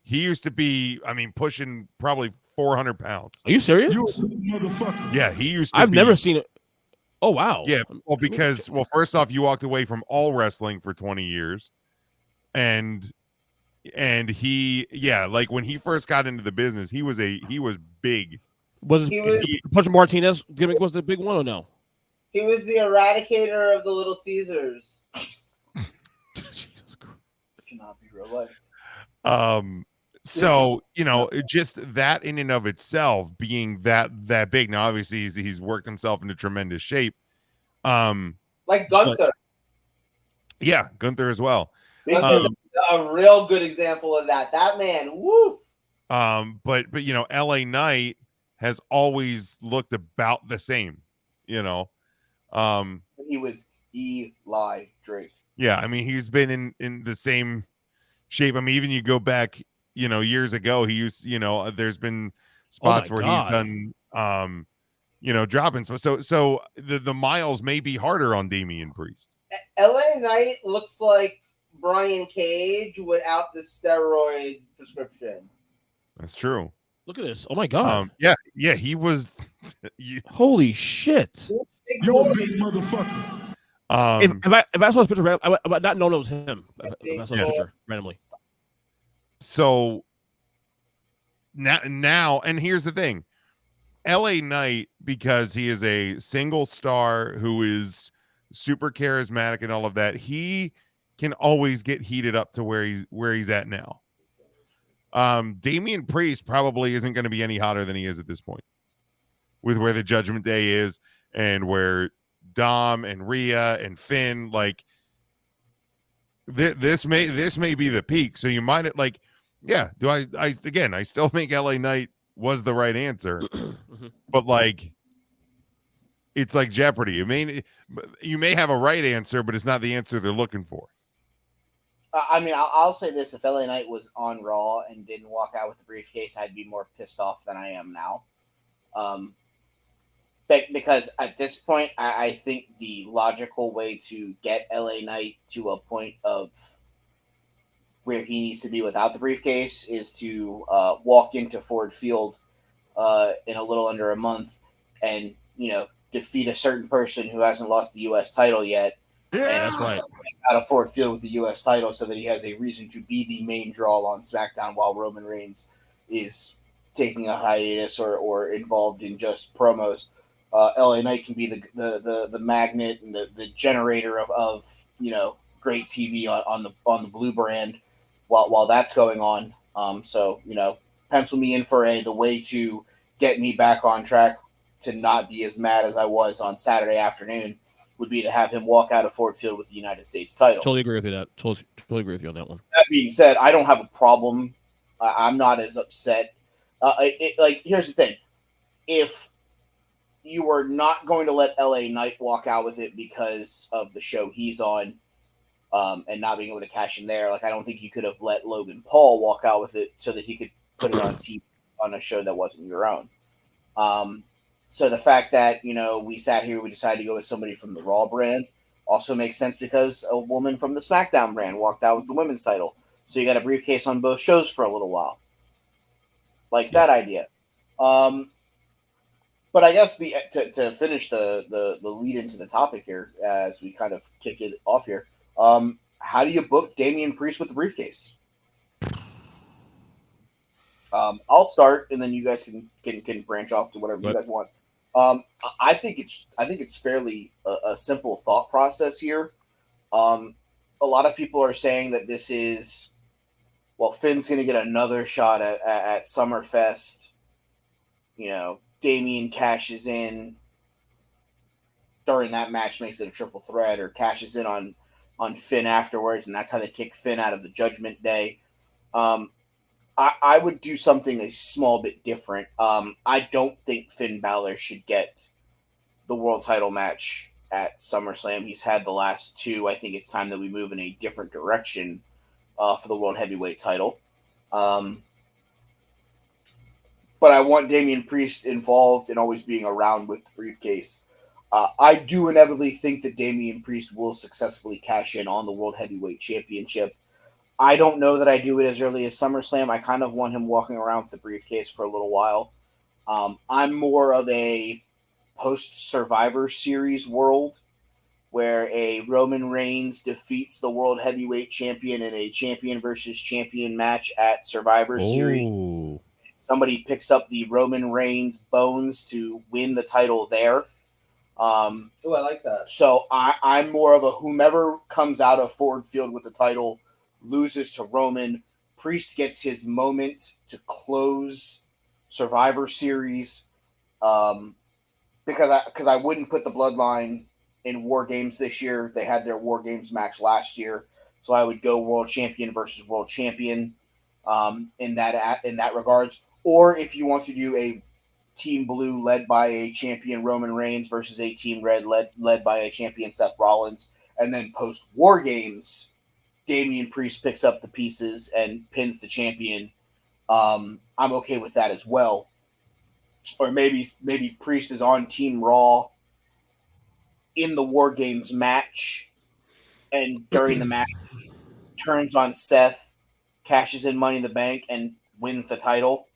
He used to be, I mean, pushing probably 400 pounds. Are you serious? You a motherfucker. Yeah, he used to I've be, never seen it. Oh wow. Yeah, well, because first off, you walked away from all wrestling for 20 years, and he, yeah, like when he first got into the business, he was big. Was He was Punch Martinez gimmick was the big one or no? he was the eradicator of the Little Caesars. Jesus Christ. This cannot be real life. So just that in and of itself being that big. Now, obviously, he's worked himself into tremendous shape. Like Gunther. Yeah, Gunther as well. Gunther's a real good example of that. That man, woof. But LA Knight has always looked about the same. He was Eli Drake. Yeah, I mean, he's been in the same shape. I mean, even you go back, years ago, he used, there's been spots where he's done, dropping. So the miles may be harder on Damian Priest. LA Knight looks like Brian Cage without the steroid prescription. That's true. Look at this. Oh my god. Yeah, he was. Holy shit. You're a big motherfucker. If I saw this picture, I would not know it was him. If I saw the picture randomly. So now, and here's the thing: LA Knight, because he is a single star who is super charismatic and all of that, he can always get heated up to where he's at now. Damian Priest probably isn't going to be any hotter than he is at this point, with where the Judgment Day is and where Dom and Rhea and Finn, like this may be the peak. So you might I still think LA Knight was the right answer, but like it's like Jeopardy. I mean, you may have a right answer, but it's not the answer they're looking for. I mean, I'll say this: if LA Knight was on Raw and didn't walk out with the briefcase, I'd be more pissed off than I am now. Because at this point, I think the logical way to get LA Knight to a point of where he needs to be without the briefcase is to walk into Ford Field in a little under a month and, defeat a certain person who hasn't lost the U.S. title yet. Yeah, that's right. Out of Ford Field with the U.S. title so that he has a reason to be the main draw on SmackDown while Roman Reigns is taking a hiatus or involved in just promos. LA Knight can be the magnet and the generator of great TV on the Blue brand while that's going on. So pencil me in for the way to get me back on track to not be as mad as I was on Saturday afternoon would be to have him walk out of Ford Field with the United States title. Totally agree with you. Totally agree with you on that one. That being said, I don't have a problem. I'm not as upset. Here's the thing: if you were not going to let LA Knight walk out with it because of the show he's on, and not being able to cash in there, I don't think you could have let Logan Paul walk out with it so that he could put it on TV on a show that wasn't your own. So the fact that, we sat here, we decided to go with somebody from the Raw brand also makes sense because a woman from the SmackDown brand walked out with the women's title. So you got a briefcase on both shows for a little while. Like that idea. But I guess to finish the lead into the topic here, as we kind of kick it off here, how do you book Damian Priest with the briefcase? I'll start, and then you guys can branch off to whatever you guys want. I think it's fairly a simple thought process here. A lot of people are saying that this is, Finn's going to get another shot at Summerfest. Damian cashes in during that match, makes it a triple threat, or cashes in on Finn afterwards, and that's how they kick Finn out of the Judgment Day. I would do something a small bit different. I don't think Finn Balor should get the world title match at SummerSlam. He's had the last two. I think it's time that we move in a different direction for the world heavyweight title. But I want Damian Priest involved and always being around with the briefcase. I do inevitably think that Damian Priest will successfully cash in on the World Heavyweight Championship. I don't know that I do it as early as SummerSlam. I kind of want him walking around with the briefcase for a little while. I'm more of a post-Survivor Series world where a Roman Reigns defeats the World Heavyweight Champion in a champion versus champion match at Survivor Series. Oh, Somebody picks up the Roman Reigns bones to win the title there. Oh, I like that. So I'm more of a whomever comes out of Ford Field with the title loses to Roman. Priest gets his moment to close Survivor Series. Because I wouldn't put the Bloodline in War Games this year. They had their War Games match last year, so I would go World Champion versus World Champion in that regards. Or if you want to do a Team Blue led by a champion Roman Reigns versus a Team Red led by a champion Seth Rollins, and then post War Games, Damian Priest picks up the pieces and pins the champion. I'm okay with that as well. Or maybe Priest is on Team Raw in the War Games match, and during the match turns on Seth, cashes in Money in the Bank, and wins the title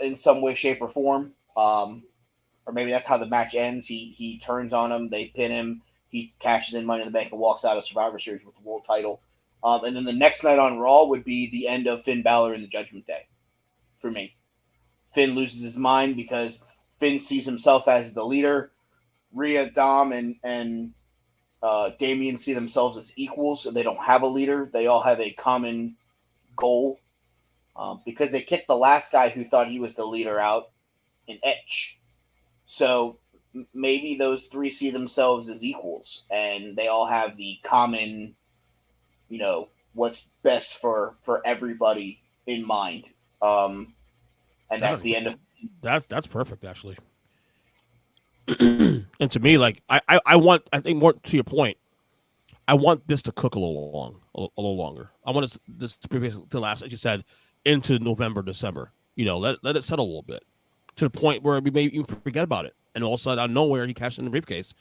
in some way, shape, or form. Or maybe that's how the match ends. He turns on him, they pin him, he cashes in Money in the Bank and walks out of Survivor Series with the world title. And then the next night on Raw would be the end of Finn Balor in the Judgment Day for me. Finn loses his mind because Finn sees himself as the leader. Rhea, Dom, and Damian see themselves as equals, and they don't have a leader. They all have a common goal because they kicked the last guy who thought he was the leader out in Etch. So maybe those three see themselves as equals, and they all have the common, what's best for everybody in mind. And that's the end of. That's perfect, actually. And to me, like I think more to your point, I want this to cook a little longer. I want this to last, as you said, into November, December. Let it settle a little bit to the point where we may even forget about it, and all of a sudden out of nowhere he cashed in the briefcase,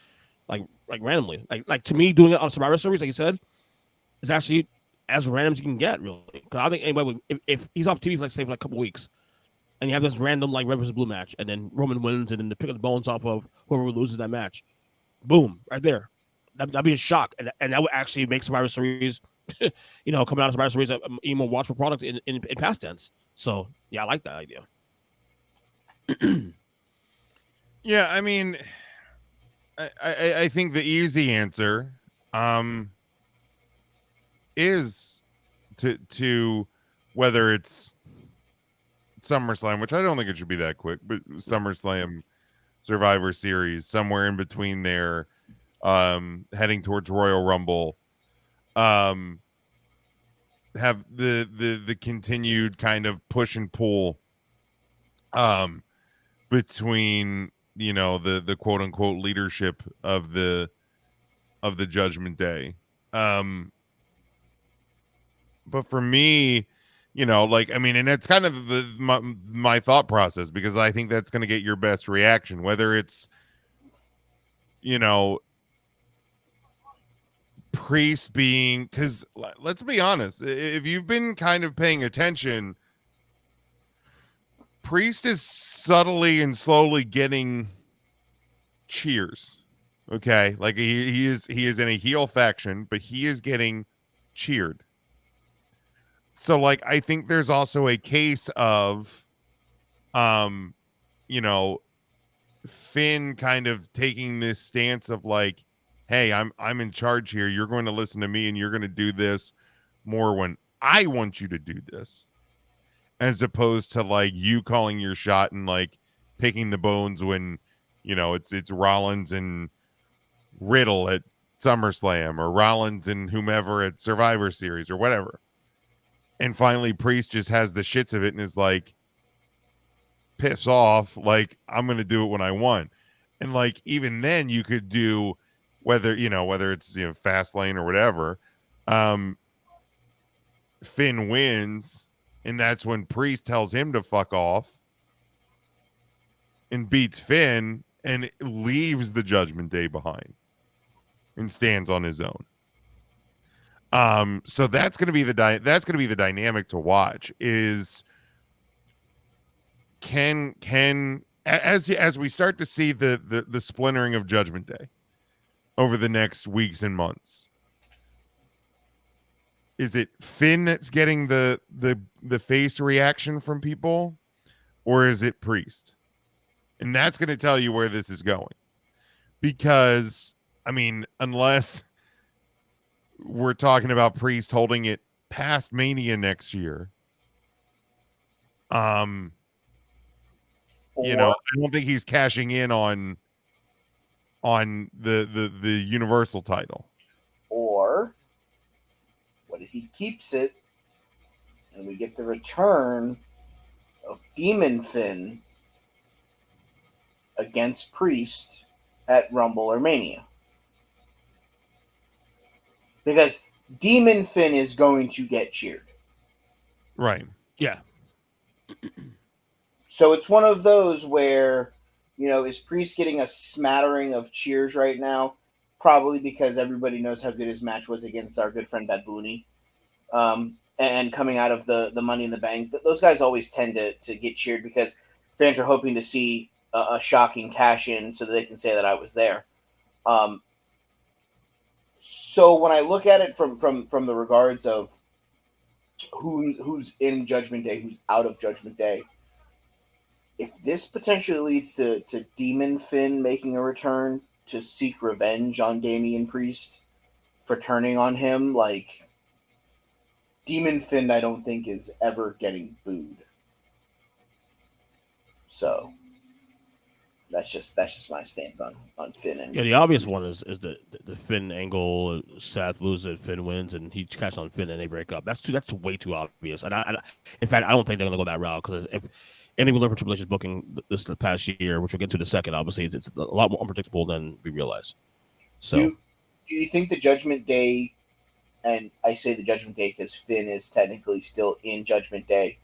like randomly. Like to me, doing it on Survivor Series, like you said, is actually as random as you can get, really. Because I think anybody if he's off TV for say for like a couple weeks, and you have this random like red versus blue match, and then Roman wins, and then they pick up the bones off of whoever loses that match, boom, right there. That'd be a shock, and that would actually make Survivor Series, coming out of Survivor Series, even more watchable product in past tense. So yeah, I like that idea. Yeah, I mean, I think the easy answer is to whether it's SummerSlam, which I don't think it should be that quick, but SummerSlam, Survivor Series, somewhere in between there, heading towards Royal Rumble, have the continued kind of push and pull between the quote unquote leadership of the Judgment Day. But for me, and it's kind of my thought process, because I think that's going to get your best reaction, whether it's, Priest being, because let's be honest, if you've been kind of paying attention, Priest is subtly and slowly getting cheers. Okay, like he is in a heel faction, but he is getting cheered. So like I think there's also a case of Finn kind of taking this stance of like, hey, I'm in charge here. You're going to listen to me, and you're going to do this more when I want you to do this, as opposed to like you calling your shot and like picking the bones when it's Rollins and Riddle at SummerSlam, or Rollins and whomever at Survivor Series, or whatever. And finally Priest just has the shits of it and is like, piss off, like I'm gonna do it when I want. And like even then you could do whether it's Fastlane or whatever, Finn wins, and that's when Priest tells him to fuck off and beats Finn and leaves the Judgment Day behind and stands on his own. So that's going to be the dynamic to watch. Is can as we start to see the splintering of Judgment Day over the next weeks and months, is it Finn that's getting the face reaction from people, or is it Priest? And that's going to tell you where this is going. Because, I mean, unless we're talking about Priest holding it past Mania next year, you know, I don't think he's cashing in on the Universal title. Or what if he keeps it and we get the return of Demon Finn against Priest at Rumble or Mania? Because Demon Finn is going to get cheered. Right. Yeah. So it's one of those where, you know, is Priest getting a smattering of cheers right now? Probably because everybody knows how good his match was against our good friend Bad Bunny. And coming out of the Money in the Bank, those guys always tend to get cheered because fans are hoping to see a shocking cash in so that they can say that I was there. So when I look at it from the regards of who's in Judgment Day, who's out of Judgment Day, if this potentially leads to Demon Finn making a return to seek revenge on Damian Priest for turning on him, like, Demon Finn I don't think is ever getting booed. So that's just my stance on Finn. And Yeah, the obvious one is the Finn angle. Seth loses, Finn wins, and he catches on Finn and they break up. That's way too obvious. And in fact, I don't think they're gonna go that route because if anything we learned from Triple H's booking this past year, which we'll get to in a second, obviously it's a lot more unpredictable than we realize. So, do you think the Judgment Day, and I say the Judgment Day because Finn is technically still in Judgment Day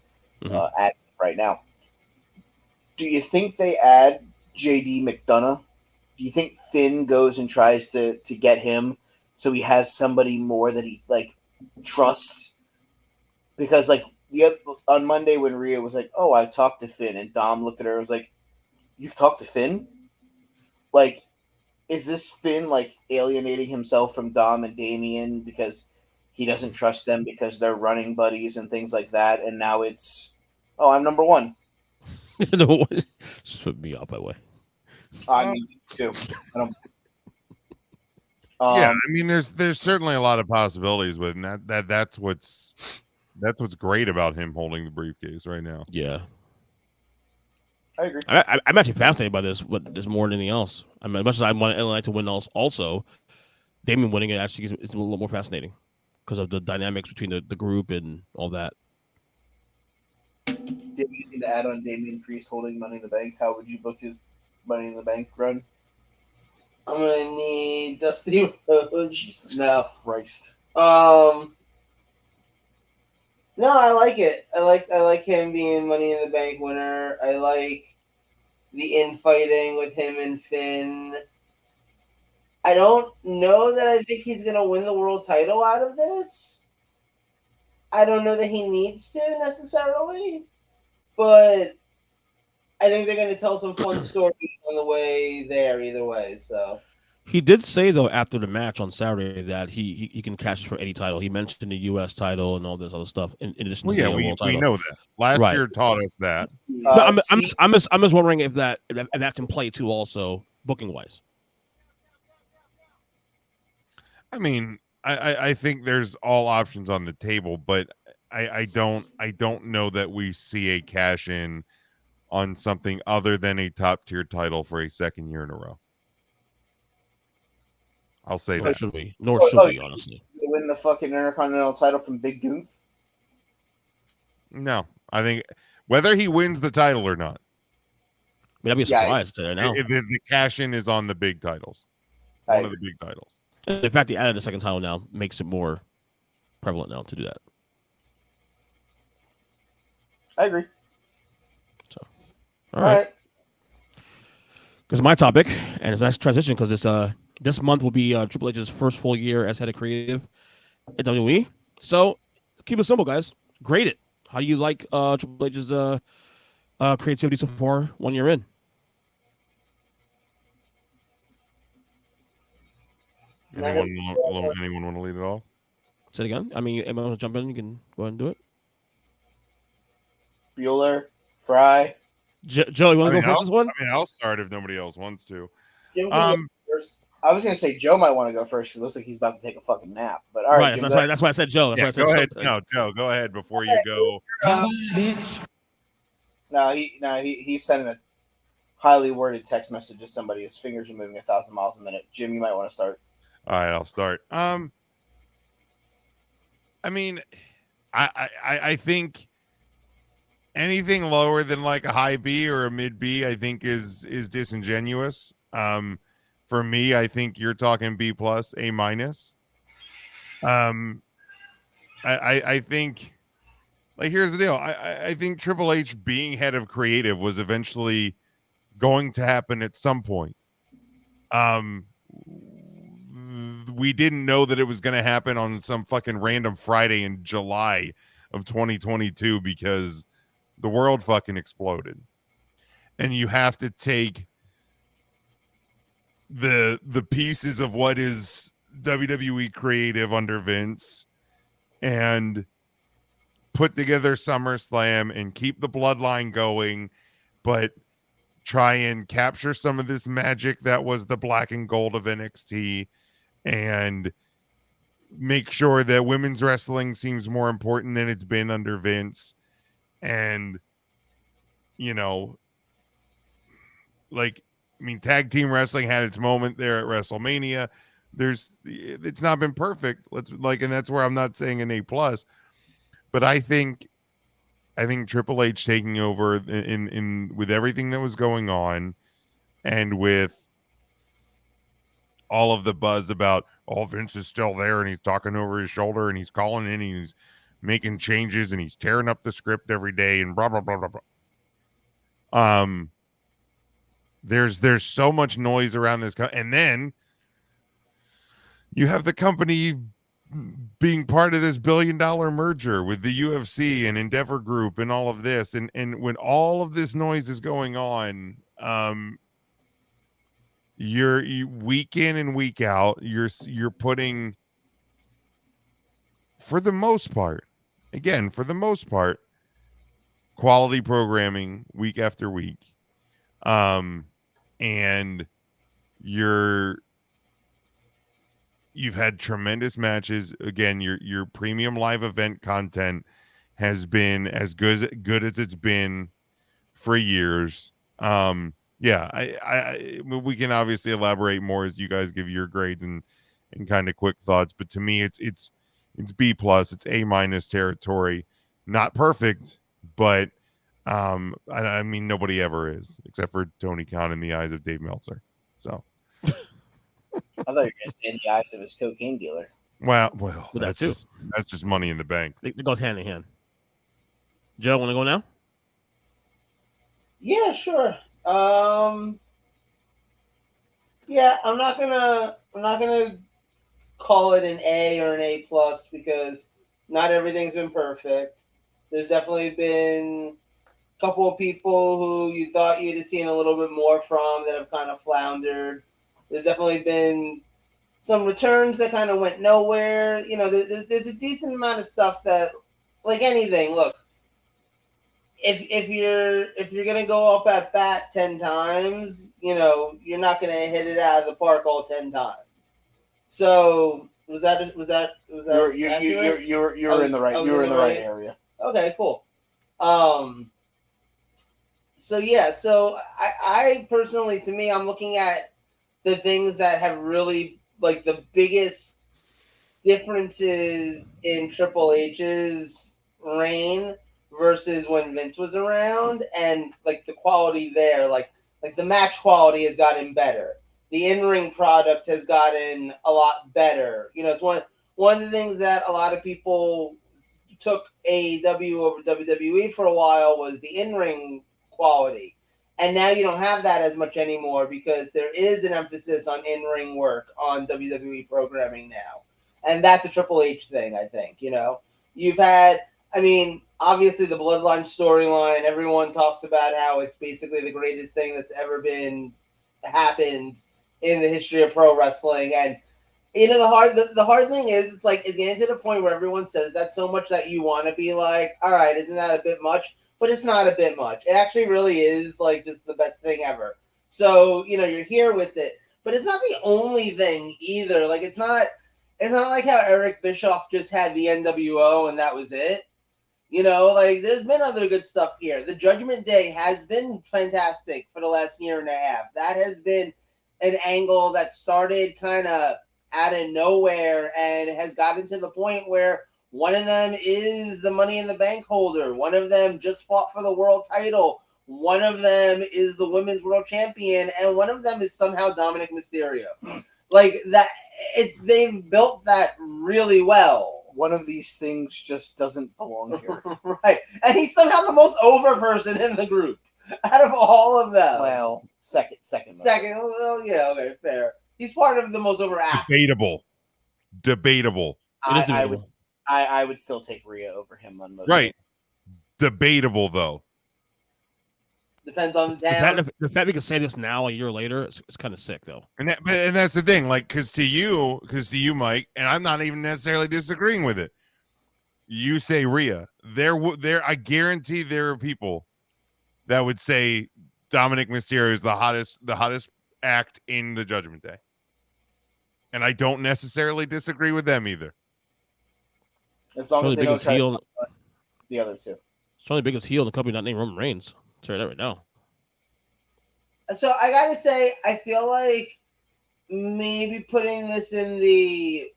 as of right now. Do you think they add JD McDonough? Do you think Finn goes and tries to get him so he has somebody more that he like trusts? Because like on Monday when Rhea was like, "Oh, I talked to Finn," and Dom looked at her and was like, "You've talked to Finn?" Like, is this Finn like alienating himself from Dom and Damian because he doesn't trust them because they're running buddies and things like that? And now it's, "Oh, I'm number one." just put me off, by the way. I mean, too. I don't. Yeah, I mean, there's certainly a lot of possibilities with that's what's great about him holding the briefcase right now. Yeah, I agree. I'm actually fascinated by this. But there's more than anything else. I mean, as much as I want LA to win, also Damian winning it actually is a little more fascinating because of the dynamics between the group and all that. Do you have anything to add on Damian Priest holding Money in the Bank? How would you book his Money in the Bank run? I'm gonna need Dusty Rhodes. Jesus No. Christ. No, I like it. I like him being Money in the Bank winner. I like the infighting with him and Finn. I don't know that I think he's gonna win the world title out of this. I don't know that he needs to necessarily, but I think they're going to tell some fun stories on the way there either way. So he did say though after the match on Saturday that he can cash for any title. He mentioned the U.S. title and all this other stuff. In addition to the world title. We know that. Last year taught us that. I'm just wondering if that can play too also booking wise. I mean, I think there's all options on the table, but I don't know that we see a cash in on something other than a top tier title for a second year in a row. I'll say Nor that. should we? Nor should we, honestly. You win the fucking Intercontinental title from Big Gunther? No, I think whether he wins the title or not. I mean, that'd be a surprise to now. If the cash in is on the big titles, one of the big titles. In fact, the added a second title now makes it more prevalent now to do that. I agree. So, all right. Because my topic, and it's a nice transition because it's this month will be Triple H's first full year as head of creative, at WWE. So keep it simple, guys. Grade it. How do you like Triple H's creativity so far 1 year in? Anyone want to lead it off? Say it again. I mean, anyone want to jump in? You can go ahead and do it. Bueller, Fry. Joe, you want to go first this one? I mean, I'll start if nobody else wants to. Jim can go first. I was gonna say Joe might want to go first because it looks like he's about to take a fucking nap. But all right, Right, Jim, that's why I said Joe. That's why I said go ahead. Joe. No, Joe, go ahead before you go. Bitch. No, he's sending a highly worded text message to somebody. His fingers are moving 1,000 miles a minute. Jim, you might want to start. All right, I'll start. I mean, I think anything lower than like a high B or a mid B, I think is disingenuous. For me, I think you're talking B plus, A minus. I think, like, here's the deal. I think Triple H being head of creative was eventually going to happen at some point. We didn't know that it was going to happen on some fucking random Friday in July of 2022 because the world fucking exploded. And you have to take the pieces of what is WWE creative under Vince and put together SummerSlam and keep the bloodline going, but try and capture some of this magic that was the black and gold of NXT and make sure that women's wrestling seems more important than it's been under Vince. And, you know, like, I mean, tag team wrestling had its moment there at WrestleMania. It's not been perfect. And that's where I'm not saying an A plus, but I think Triple H taking over in with everything that was going on and with all of the buzz about, oh, Vince is still there and he's talking over his shoulder and he's calling in and he's making changes and he's tearing up the script every day and blah, blah, blah, blah, blah. There's so much noise around this. And then you have the company being part of this $1 billion merger with the UFC and Endeavor Group and all of this. And when all of this noise is going on, you week in and week out, you're putting, for the most part, quality programming week after week. And you've had tremendous matches. Again, your premium live event content has been as good as it's been for years. We can obviously elaborate more as you guys give your grades and kind of quick thoughts, but to me it's B plus, it's A minus territory. Not perfect, but I mean nobody ever is except for Tony Khan in the eyes of Dave Meltzer. So I thought you were going to say in the eyes of his cocaine dealer. Well, that's just money in the bank. It goes hand in hand. Joe, want to go now? Yeah, sure. Yeah, I'm not gonna call it an A or an A plus because not everything's been perfect. There's definitely been a couple of people who you thought you'd have seen a little bit more from that have kind of floundered. There's definitely been some returns that kind of went nowhere. You know, there's a decent amount of stuff that, like anything, look, if you're gonna go up at bat 10 times, you know, you're not gonna hit it out of the park all 10 times. So was that you were in the right area. Okay, cool. So yeah, so I personally, to me, I'm looking at the things that have really, like, the biggest differences in Triple H's reign versus when Vince was around, and like the quality there, like the match quality has gotten better. The in-ring product has gotten a lot better. You know, it's one of the things that a lot of people took AEW over WWE for a while was the in-ring quality. And now you don't have that as much anymore because there is an emphasis on in-ring work on WWE programming now. And that's a Triple H thing, I think. You've had, obviously the Bloodline storyline, everyone talks about how it's basically the greatest thing that's ever happened in the history of pro wrestling. And the hard thing is, it's getting to the point where everyone says that so much that you want to be like, all right, isn't that a bit much? But it's not a bit much. It actually really is just the best thing ever. So, you're here with it, but it's not the only thing either. It's not like how Eric Bischoff just had the NWO and that was it. There's been other good stuff here. The Judgment Day has been fantastic for the last year and a half. That has been an angle that started kind of out of nowhere and has gotten to the point where one of them is the Money in the Bank holder. One of them just fought for the world title. One of them is the women's world champion, and one of them is somehow Dominic Mysterio. They've built that really well. One of these things just doesn't belong here. Right. And he's somehow the most over person in the group out of all of them. Well, second. Well, yeah, okay, fair. He's part of the most over act. Debatable. I would still take Rhea over him on most. Right. Debatable though. Depends on the town. The fact we can say this now a year later, it's kind of sick though. And that's the thing, because to you, Mike, and I'm not even necessarily disagreeing with it. You say Rhea. I guarantee there are people that would say Dominic Mysterio is the hottest act in the Judgment Day. And I don't necessarily disagree with them either. As long as they don't try to stop the other two. It's only the biggest heel in the company not named Roman Reigns. I'll tell you that right now. So I gotta say, I feel like maybe putting this in the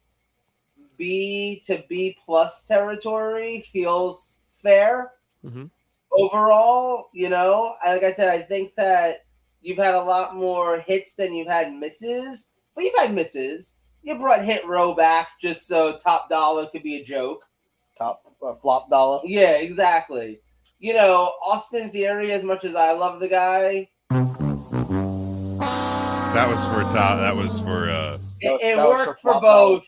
B to B plus territory feels fair. Mm-hmm. Overall, like I said, I think that you've had a lot more hits than you've had misses, but you've had misses. You brought Hit Row back just so Top Dollar could be a joke. Top Flop Dollar. Yeah, exactly. Austin Theory, as much as I love the guy. That was for top. That was for. It worked for both.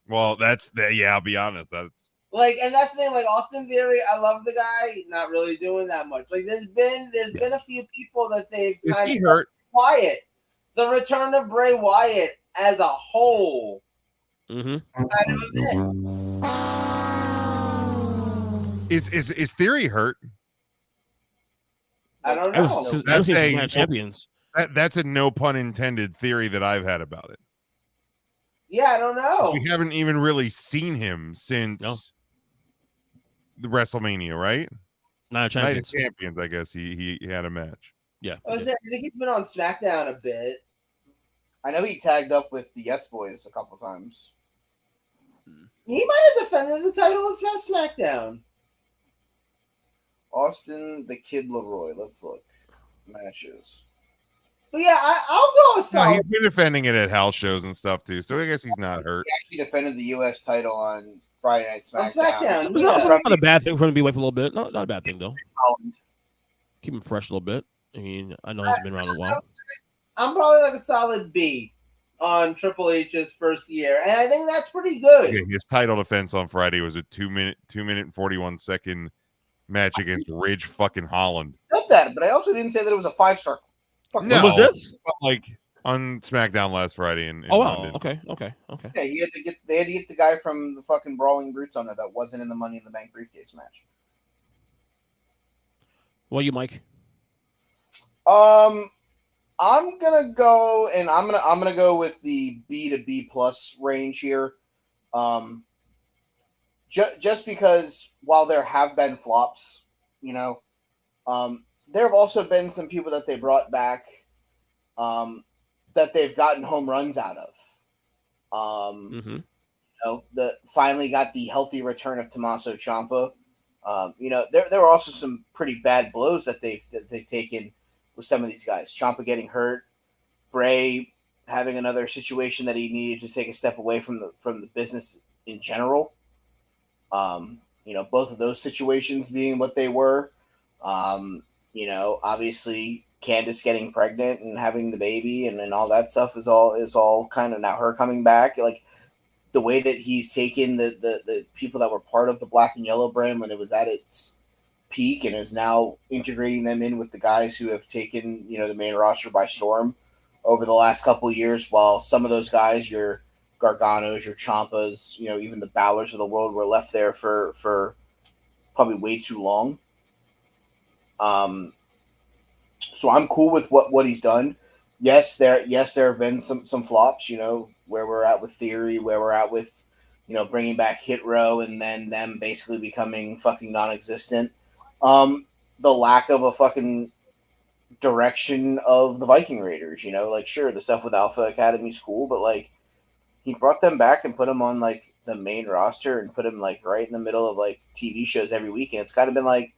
Well, I'll be honest. That's and that's the thing. Austin Theory, I love the guy. Not really doing that much. There's been a few people that they've kind of hurt. Wyatt. The return of Bray Wyatt as a whole. Mm-hmm. Kind of a miss. Is Theory hurt? I don't know. That's champions. That's a no pun intended theory that I've had about it. Yeah, I don't know. We haven't even really seen him since the WrestleMania, right? Night of Champions. I guess he had a match. Yeah. I think he's been on SmackDown a bit. I know he tagged up with the Yes Boys a couple times. He might have defended the title at SmackDown. Austin the Kid Leroy. Let's look. Matches. But yeah, I'll go with solid. No, he's been defending it at house shows and stuff too, so I guess he's not hurt. He actually defended the U.S. title on Friday Night SmackDown. It's not a bad thing for him to be away for a little bit. Not a bad thing though. Keep him fresh a little bit. I mean, I know he's been around a while. I'm probably a solid B on Triple H's first year, and I think that's pretty good. Yeah, his title defense on Friday was a 2 minute and 41 second match against Ridge fucking Holland. I said that, but I also didn't say that it was a 5-star. No, what was this? On SmackDown last Friday in London. Okay. Yeah, they had to get the guy from the fucking Brawling Brutes on there that wasn't in the Money in the Bank briefcase match. Well, you, Mike? I'm gonna go, and I'm gonna go with the B to B plus range here. Just because while there have been flops, there have also been some people that they brought back that they've gotten home runs out of. Finally got the healthy return of Tommaso Ciampa. There were also some pretty bad blows that they've taken with some of these guys. Ciampa getting hurt, Bray having another situation that he needed to take a step away from the business in general. Both of those situations being what they were. Obviously Candice getting pregnant and having the baby and all that stuff is all kind of now her coming back. the way that he's taken the people that were part of the Black and Yellow brand when it was at its peak and is now integrating them in with the guys who have taken, the main roster by storm over the last couple of years, while some of those guys, your Garganos, your Ciampas, even the Balors of the world were left there for probably way too long. So I'm cool with what he's done. Yes, there have been some flops, where we're at with Theory, where we're at with, bringing back Hit Row and then them basically becoming fucking non-existent. The lack of a fucking direction of the Viking Raiders, sure, the stuff with Alpha Academy's cool, but like he brought them back and put them on like the main roster and put them like right in the middle of like TV shows every week. And it's kind of been like,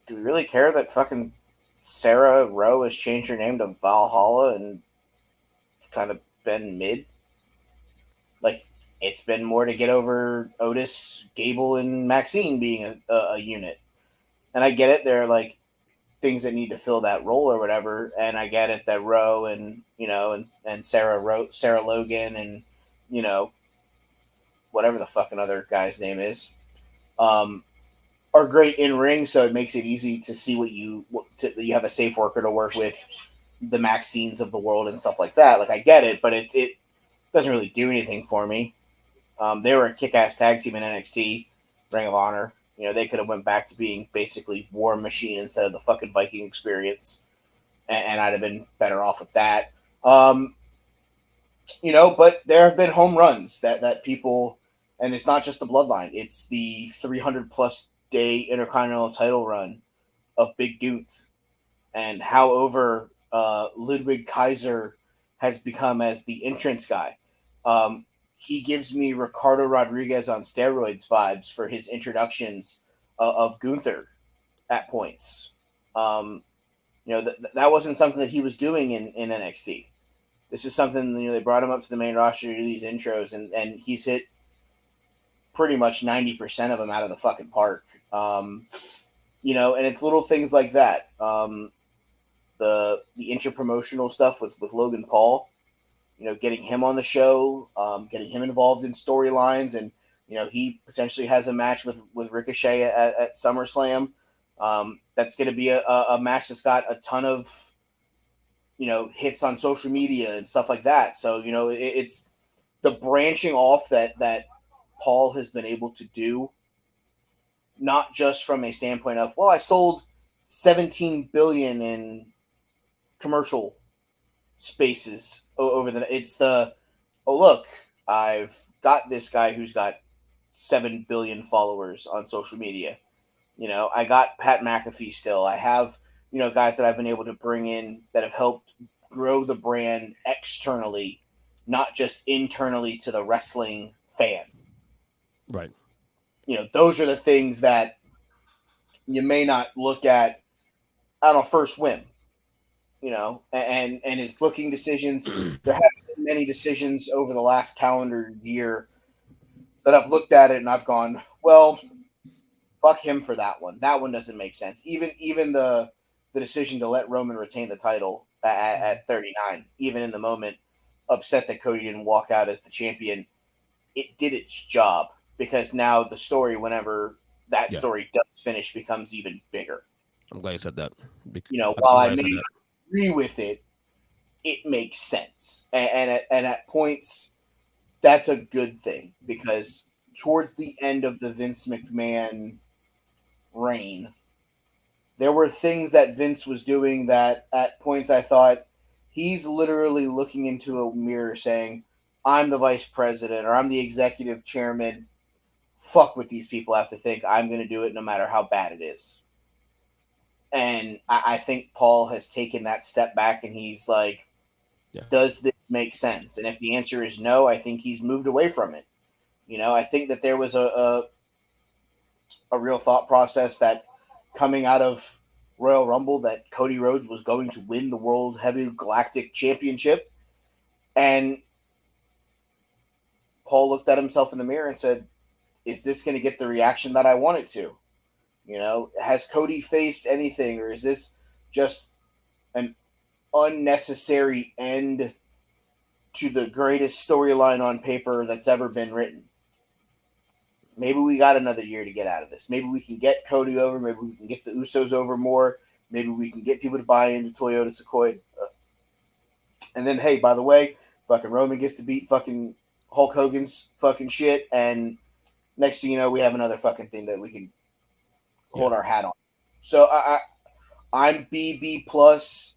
do we really care that fucking Sarah Rowe has changed her name to Valhalla and it's kind of been mid? Like, it's been more to get over Otis, Gable, and Maxine being a unit. And I get it. There are like things that need to fill that role or whatever. And I get it that Rowe and, and Sarah Logan and, whatever the fucking other guy's name is, are great in ring. So it makes it easy to see you have a safe worker to work with, the Maxines of the world and stuff like that. Like, I get it, but it doesn't really do anything for me. They were a kick-ass tag team in NXT, Ring of Honor. They could have went back to being basically War Machine instead of the fucking Viking Experience, and I'd have been better off with that. But there have been home runs that people, and it's not just the Bloodline. It's the 300-plus day Intercontinental title run of Big Gunther, and how over Ludwig Kaiser has become as the entrance guy. He gives me Ricardo Rodriguez on steroids vibes for his introductions of Gunther at points. That wasn't something that he was doing in NXT. This is something, they brought him up to the main roster to do these intros, and he's hit pretty much 90% of them out of the fucking park. And it's little things like that. The interpromotional stuff with Logan Paul, getting him on the show, getting him involved in storylines, and he potentially has a match with Ricochet at SummerSlam. That's going to be a match that's got a ton of hits on social media and stuff like that. So it's the branching off that Paul has been able to do, not just from a standpoint of, well, I sold 17 billion in commercial spaces over look, I've got this guy who's got 7 billion followers on social media. I got Pat McAfee still. I have, guys that I've been able to bring in that have helped grow the brand externally, not just internally to the wrestling fan. Right. Those are the things that you may not look at on a first whim. And his booking decisions. There haven't been many decisions over the last calendar year that I've looked at it and I've gone, well, fuck him for that one. That one doesn't make sense. Even the decision to let Roman retain the title at 39, even in the moment, upset that Cody didn't walk out as the champion. It did its job, because now the story, whenever that story does finish, becomes even bigger. I'm glad you said that. While I may not agree with it, it makes sense. And at points, that's a good thing, because towards the end of the Vince McMahon reign, there were things that Vince was doing that at points I thought, he's literally looking into a mirror saying, I'm the vice president or I'm the executive chairman. Fuck what these people have to think. I'm going to do it no matter how bad it is. And I think Paul has taken that step back and he's like, does this make sense? And if the answer is no, I think he's moved away from it. I think that there was a real thought process that coming out of Royal Rumble that Cody Rhodes was going to win the World Heavy Galactic Championship. And Paul looked at himself in the mirror and said, is this going to get the reaction that I want it to? Has Cody faced anything, or is this just an unnecessary end to the greatest storyline on paper that's ever been written. Maybe we got another year to get out of this. Maybe we can get Cody over. Maybe we can get the Usos over more. Maybe we can get people to buy into Toyota Sequoia. And then, hey, by the way, fucking Roman gets to beat fucking Hulk Hogan's fucking shit. And next thing you know, we have another fucking thing that we can hold our hat on. So I'm B plus.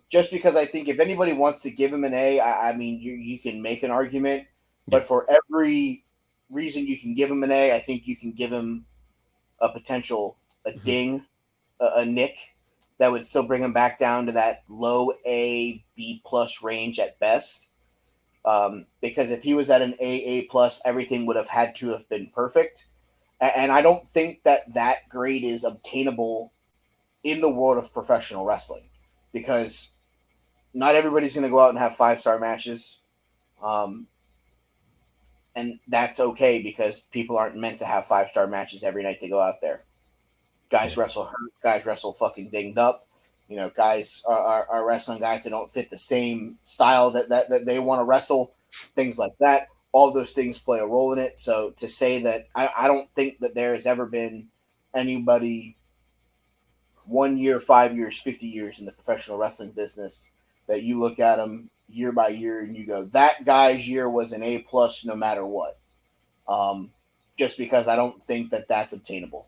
Just because I think if anybody wants to give him an A, I mean, you can make an argument. But for every reason you can give him an A, I think you can give him a potential, a ding, a nick that would still bring him back down to that low A, B plus range at best. Because if he was at an A plus, everything would have had to have been perfect. And I don't think that grade is obtainable in the world of professional wrestling, because not everybody's going to go out and have 5-star matches. And that's okay, because people aren't meant to have 5-star matches every night they go out there. Guys wrestle hurt. Guys wrestle fucking dinged up. You know, guys are wrestling guys that don't fit the same style that they want to wrestle. Things like that. All those things play a role in it. So to say that, I don't think that there has ever been anybody 1 year, 5 years, 50 years in the professional wrestling business that you look at them year by year and you go, that guy's year was an A plus no matter what. Just because I don't think that that's obtainable.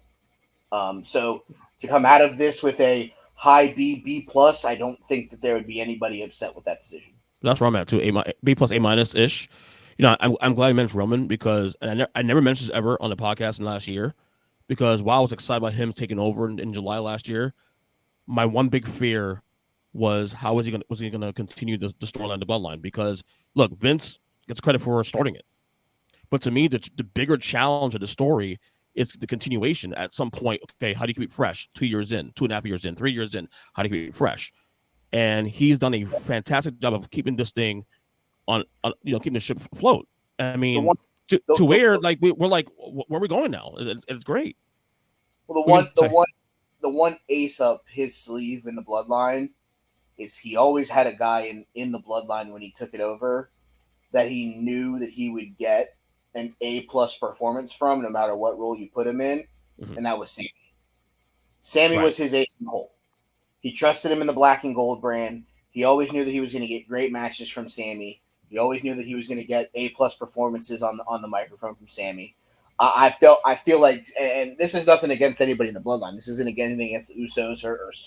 So to come out of this with a high B plus, I don't think that there would be anybody upset with that decision. That's where I'm at too. B plus A minus ish. You know, I'm glad you mentioned Roman, because I never mentioned this ever on the podcast in last year, because while I was excited about him taking over in July last year, my one big fear was how was he going to continue the storyline, the bloodline? Because look, Vince gets credit for starting it, but to me, the bigger challenge of the story is the continuation. At some point, okay, how do you keep it fresh? 2 years in, 2.5 years in, 3 years in, how do you keep it fresh? And he's done a fantastic job of keeping this thing on keeping the ship afloat. I mean, where like we're like, where are we going now? It's great. Well, the one ace up his sleeve in the bloodline is he always had a guy in the bloodline when he took it over that he knew that he would get an A plus performance from no matter what role you put him in, and that was Sammy. Sammy was his ace in the hole. He trusted him in the black and gold brand. He always knew that he was going to get great matches from Sammy. He always knew that he was going to get A plus performances on the microphone from Sammy. I feel like, and this is nothing against anybody in the bloodline. This isn't anything against the Usos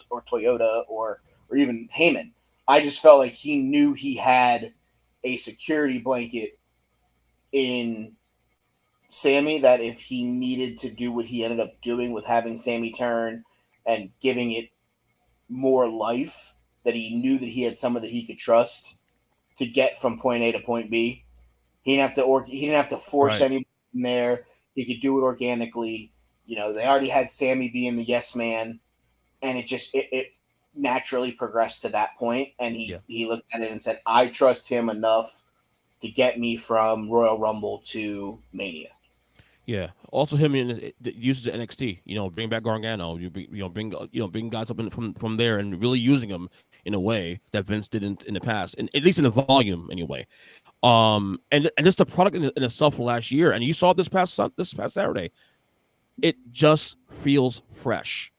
or Toyota or even Heyman. I just felt like he knew he had a security blanket in Sammy, that if he needed to do what he ended up doing with having Sammy turn and giving it more life, that he knew that he had someone that he could trust to get from point A to point B. He didn't have to force anybody in there. He could do it organically. You know, they already had Sammy being the yes man, and it naturally progressed to that point. And he looked at it and said, I trust him enough to get me from Royal Rumble to Mania. Yeah. Also, him in the uses of NXT. You know, bring back Gargano. Bring guys up from there and really using them in a way that Vince didn't in the past, and at least in the volume anyway. And just the product in itself for last year, and you saw this past Saturday, it just feels fresh.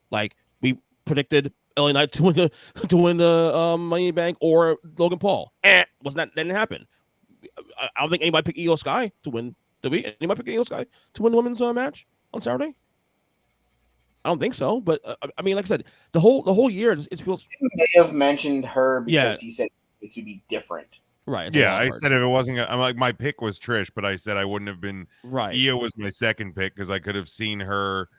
Like we predicted LA Knight to win the Money in the Bank or Logan Paul. That didn't happen. I don't think anybody picked Io Sky to win. Did we? Anybody pick Io Sky to win the women's match on Saturday? I don't think so. But I mean, like I said, the whole year it feels. He may have mentioned her because he said it would be different. Right. Yeah, I said if it wasn't, I'm like, my pick was Trish, but I said I wouldn't have been. Right. Io was my second pick because I could have seen her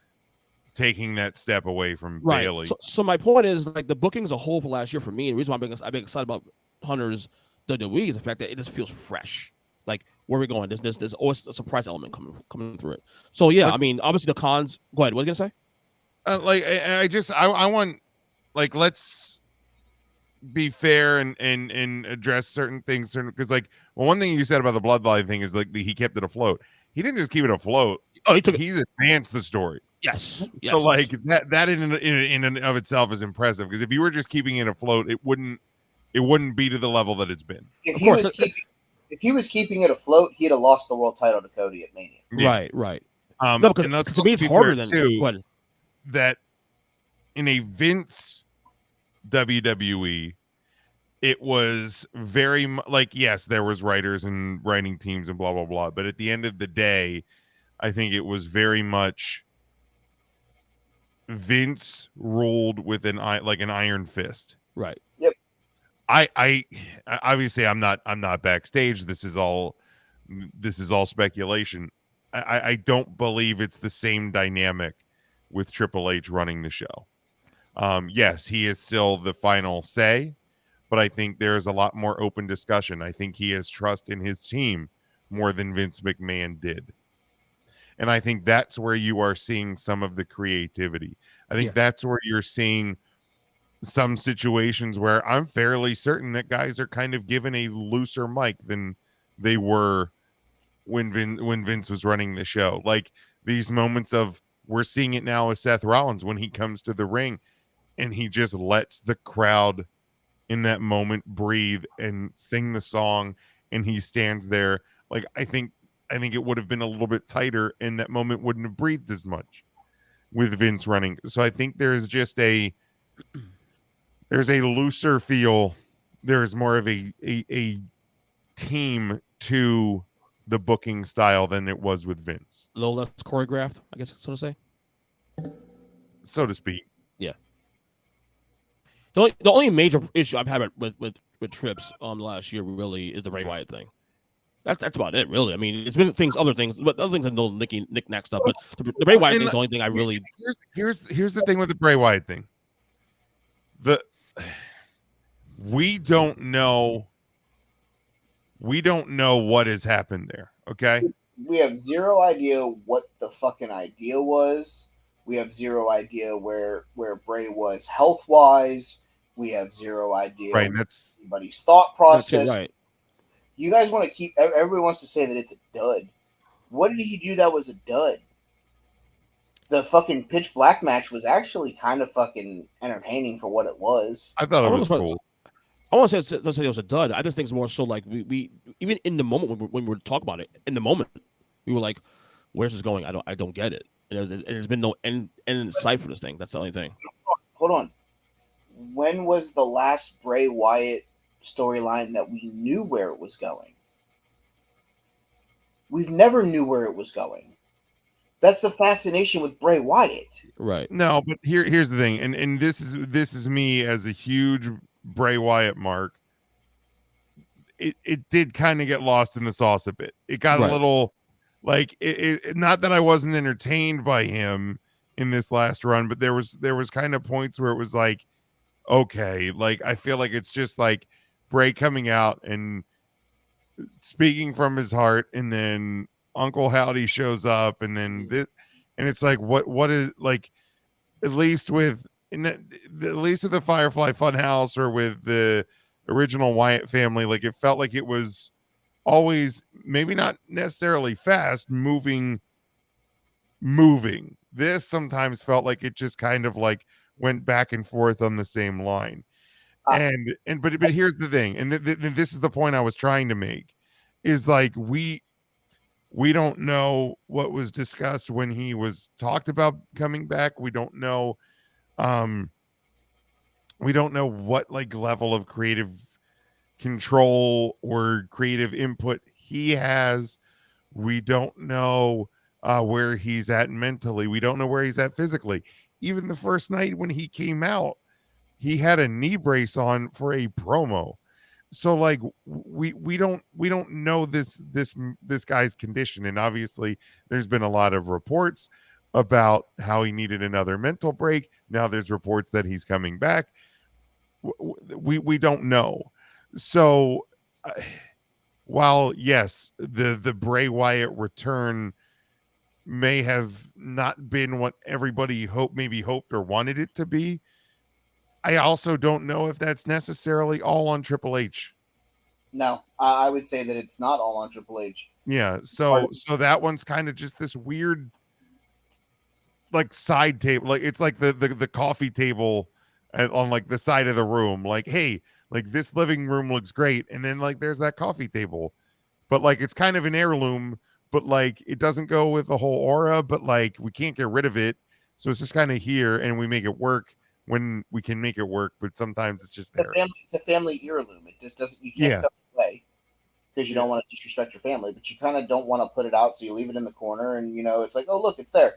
taking that step away from Bayley. So my point is, like, the booking as a whole for last year for me, and the reason why I've been excited about Hunter's WWE is the fact that it just feels fresh. Like, where are we going? There's always a surprise element coming through it. So yeah, I mean, obviously the cons. Go ahead. What are you gonna say? I want, like, let's be fair and address certain things, because like, one thing you said about the bloodline thing is like he kept it afloat. He didn't just keep it afloat. He's advanced the story. Yes. So like that in and of itself is impressive, because if you were just keeping it afloat, it wouldn't it wouldn't be to the level that it's been. If Of he course, if he was keeping it afloat, he'd have lost the world title to Cody at Mania. Yeah. Right. No, No, because and let's to me it's be harder fair, than too, go ahead. that in a Vince WWE, it was very like, yes, there was writers and writing teams and blah blah blah, but at the end of the day, I think it was very much Vince ruled with an iron fist. Right. I obviously I'm not backstage. This is all speculation. I don't believe it's the same dynamic with Triple H running the show. Yes, he is still the final say, but I think there's a lot more open discussion. I think he has trust in his team more than Vince McMahon did. And I think that's where you are seeing some of the creativity. I think that's where you're seeing some situations where I'm fairly certain that guys are kind of given a looser mic than they were when Vince was running the show. Like these moments of, we're seeing it now with Seth Rollins when he comes to the ring and he just lets the crowd in that moment breathe and sing the song, and he stands there. Like I think it would have been a little bit tighter and that moment wouldn't have breathed as much with Vince running. So I think there's a looser feel. There's more of a team to the booking style than it was with Vince. A little less choreographed, I guess, so to say. So to speak. Yeah. The only major issue I've had with Trips last year really is the Bray Wyatt thing. That's about it, really. I mean, it's been other things, but other things and no knick-knack stuff. But the Bray Wyatt thing is the only thing I really. Here's the thing with the Bray Wyatt thing. We don't know what has happened there. Okay. We have zero idea what the fucking idea was. We have zero idea where Bray was health wise. We have zero idea. Right. That's anybody's thought process. Right. You guys want to keep. Everybody wants to say that it's a dud. What did he do that was a dud? The fucking Pitch Black match was actually kind of fucking entertaining for what it was. I thought it was cool. I want to say it was a dud. I just think it's more so like we even in the moment when we were talking about it, in the moment we were like, "Where's this going? I don't get it." And there's been no end in sight for this thing. That's the only thing. Hold on. When was the last Bray Wyatt storyline that we knew where it was going? We've never knew where it was going. That's the fascination with Bray Wyatt. Right. No, but here's the thing, and this is me as a huge Bray Wyatt mark. It did kind of get lost in the sauce a bit. It got a little like it not that I wasn't entertained by him in this last run, but there was kind of points where it was like, okay, like I feel like it's just like Bray coming out and speaking from his heart, and then Uncle Howdy shows up, and then this, and it's like what is, like, at least with the Firefly Funhouse or with the original Wyatt family, like it felt like it was always maybe not necessarily fast moving. This sometimes felt like it just kind of like went back and forth on the same line. But here's the thing, and this is the point I was trying to make, is like we don't know what was discussed when he was talked about coming back. We don't know what like level of creative control or creative input he has. We don't know where he's at mentally. We don't know where he's at physically. Even the first night when he came out, he had a knee brace on for a promo. So like we don't know this guy's condition, and obviously there's been a lot of reports about how he needed another mental break. Now there's reports that he's coming back. We don't know. So while yes, the Bray Wyatt return may have not been what everybody hoped or wanted it to be, I also don't know if that's necessarily all on Triple H. No, I would say that it's not all on Triple H. Yeah, so that one's kind of just this weird, like, side table. Like it's like the coffee table on like the side of the room. Like, hey, Like this living room looks great, and then like there's that coffee table, but like it's kind of an heirloom, but like it doesn't go with the whole aura, but like we can't get rid of it, so it's just kind of here, and we make it work when we can make it work, but sometimes it's just there. It's a family heirloom. It just doesn't. You can't Yeah. throw it away because you don't want to disrespect your family, but you kind of don't want to put it out, so you leave it in the corner, and it's like, oh look, it's there.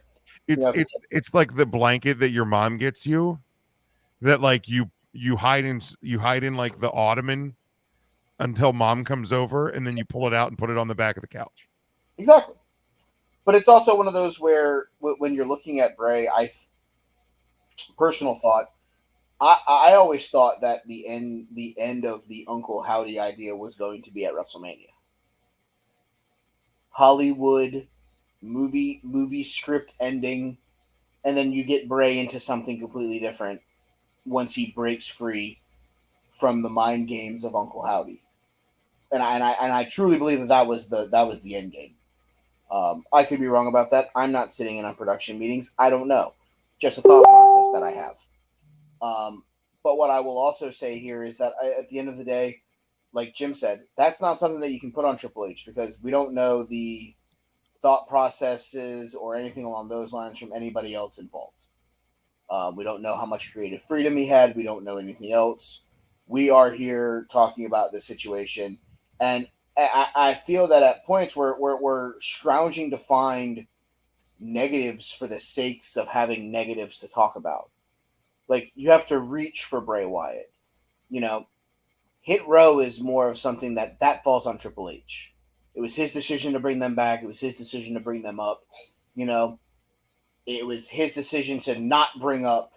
It's like the blanket that your mom gets you, that like you hide in like the ottoman until mom comes over, and then you pull it out and put it on the back of the couch. Exactly. But it's also one of those where when you're looking at Bray, personal thought, I always thought that the end of the Uncle Howdy idea was going to be at WrestleMania. Hollywood movie script ending, and then you get Bray into something completely different once he breaks free from the mind games of Uncle Howdy. And I truly believe that was the end game. I could be wrong about that. I'm not sitting in on production meetings. I don't know. Just a thought process that I have. But what I will also say here is that at the end of the day, like Jim said, that's not something that you can put on Triple H because we don't know the thought processes or anything along those lines from anybody else involved. We don't know how much creative freedom he had. We don't know anything else. We are here talking about the situation. And I feel that at points where we're scrounging to find negatives for the sakes of having negatives to talk about. Like, you have to reach for Bray Wyatt. Hit Row is more of something that falls on Triple H. It was his decision to bring them back. It was his decision to bring them up. It was his decision to not bring up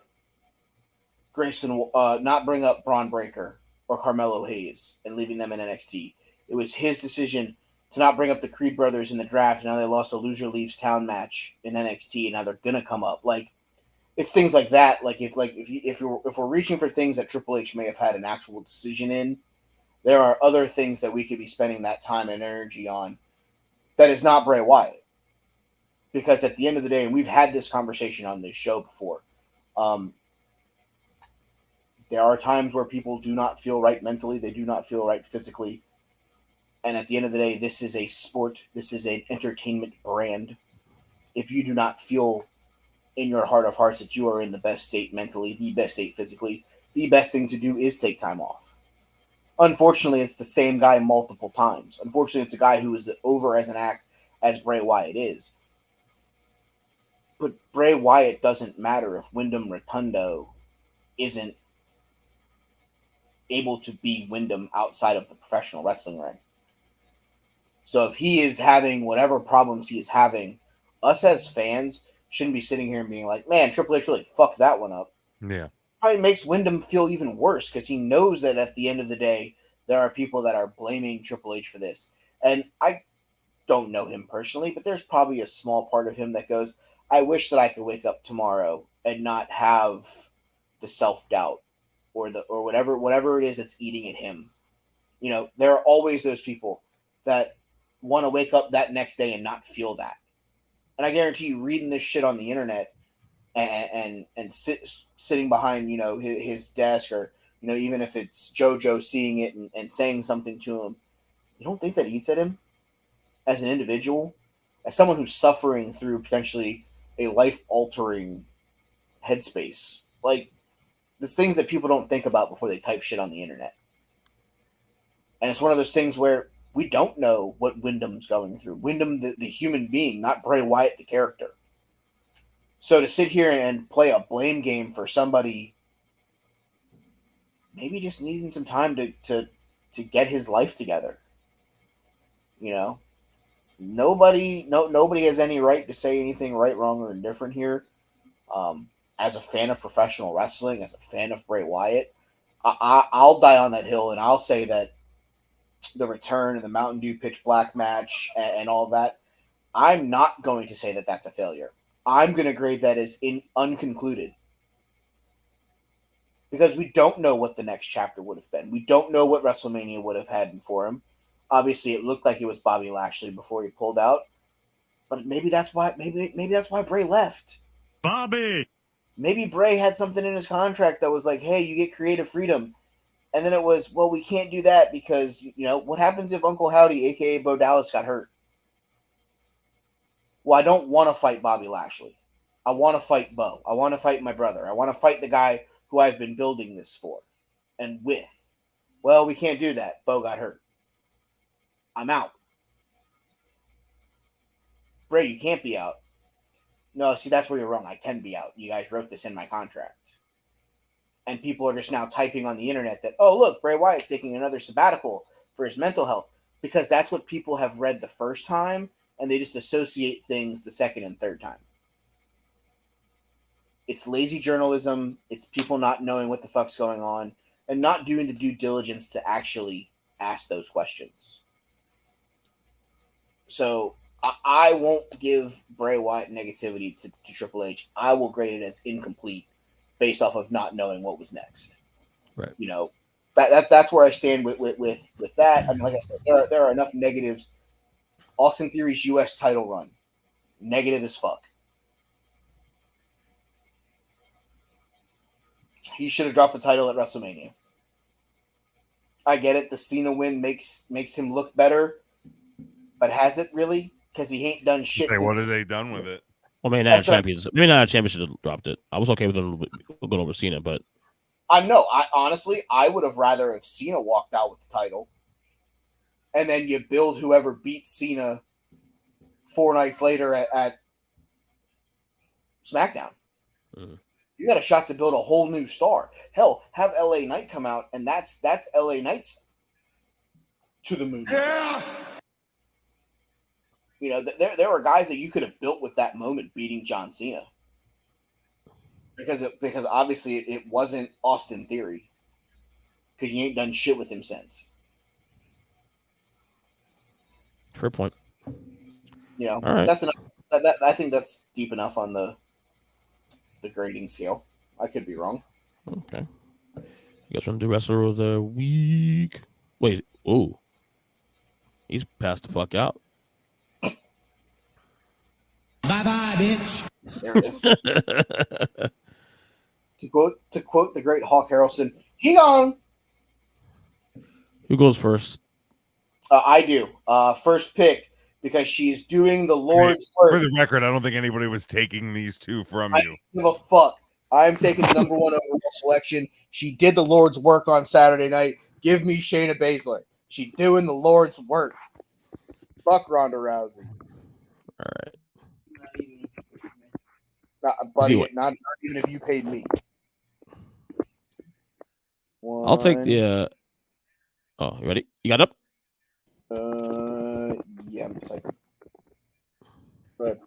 not bring up Braun Breaker or Carmelo Hayes and leaving them in NXT. It was his decision to not bring up the Creed brothers in the draft. And now they lost a loser leaves town match in NXT, and now they're gonna come up. Like, it's things like that. Like if we're reaching for things that Triple H may have had an actual decision in, there are other things that we could be spending that time and energy on that is not Bray Wyatt. Because at the end of the day, and we've had this conversation on this show before, there are times where people do not feel right mentally. They do not feel right physically. And at the end of the day, this is a sport. This is an entertainment brand. If you do not feel in your heart of hearts that you are in the best state mentally, the best state physically, the best thing to do is take time off. Unfortunately, it's the same guy multiple times. Unfortunately, it's a guy who is over as an act as Bray Wyatt is. But Bray Wyatt doesn't matter if Wyndham Rotundo isn't able to be Wyndham outside of the professional wrestling ring. So if he is having whatever problems he is having, us as fans shouldn't be sitting here and being like, man, Triple H really fucked that one up. Yeah. Probably makes Wyndham feel even worse because he knows that at the end of the day, there are people that are blaming Triple H for this. And I don't know him personally, but there's probably a small part of him that goes, I wish that I could wake up tomorrow and not have the self-doubt or whatever it is that's eating at him. There are always those people that want to wake up that next day and not feel that. And I guarantee you, reading this shit on the internet and sitting behind, his desk, or, even if it's JoJo seeing it and saying something to him, you don't think that eats at him as an individual, as someone who's suffering through potentially a life-altering headspace. Like, there's things that people don't think about before they type shit on the internet. And it's one of those things where we don't know what Wyndham's going through. Wyndham, the human being, not Bray Wyatt, the character. So to sit here and play a blame game for somebody maybe just needing some time to get his life together. Nobody has any right to say anything right, wrong, or indifferent here. As a fan of professional wrestling, as a fan of Bray Wyatt, I'll die on that hill and I'll say that the return and the Mountain Dew Pitch Black match and all that, I'm not going to say that that's a failure. I'm going to grade that as unconcluded. Because we don't know what the next chapter would have been. We don't know what WrestleMania would have had for him. Obviously, it looked like it was Bobby Lashley before he pulled out. But maybe that's why Bray left. Bobby! Maybe Bray had something in his contract that was like, hey, you get creative freedom. And then it was, well, we can't do that because, what happens if Uncle Howdy, a.k.a. Bo Dallas, got hurt? Well, I don't want to fight Bobby Lashley. I want to fight Bo. I want to fight my brother. I want to fight the guy who I've been building this for and with. Well, we can't do that. Bo got hurt. I'm out. Bray, you can't be out. No, see, that's where you're wrong. I can be out. You guys wrote this in my contract. And people are just now typing on the internet that, oh, look, Bray Wyatt's taking another sabbatical for his mental health. Because that's what people have read the first time, and they just associate things the second and third time. It's lazy journalism. It's people not knowing what the fuck's going on and not doing the due diligence to actually ask those questions. So I won't give Bray Wyatt negativity to Triple H. I will grade it as incomplete based off of not knowing what was next. Right. That's where I stand with that. I mean, like I said, there are enough negatives. Austin Theory's U.S. title run, negative as fuck. He should have dropped the title at WrestleMania. I get it. The Cena win makes him look better, but has it really? Because he ain't done shit. Hey, what have they done with it? Well, maybe not a champions. Maybe not a champion should have dropped it. I was okay with them going over Cena, but I know. I would have rather have Cena walked out with the title, and then you build whoever beats Cena 4 nights later at SmackDown. Mm-hmm. You got a shot to build a whole new star. Hell, have LA Knight come out, and that's LA Knight's to the moon. Yeah. There were guys that you could have built with that moment beating John Cena. Because obviously it wasn't Austin Theory. Because you ain't done shit with him since. fair point. All right. That's enough. I think that's deep enough on the grading scale. I could be wrong. Okay. You guys want to do wrestler of the week? Wait. Oh. He's passed the fuck out. Bye-bye, bitch. There it is. To quote the great Hawk Harrelson, he gone. Who goes first? I do. First pick because she's doing the Lord's work. For the record, I don't think anybody was taking these two from I you. don't give a fuck. I'm taking the number 1 overall selection. She did the Lord's work on Saturday night. Give me Shayna Baszler. She doing the Lord's work. Fuck Ronda Rousey. All right. Buddy, not even if you paid me. I'll take the. Oh, you ready? You got up? Yeah, I'm just typing. Go ahead.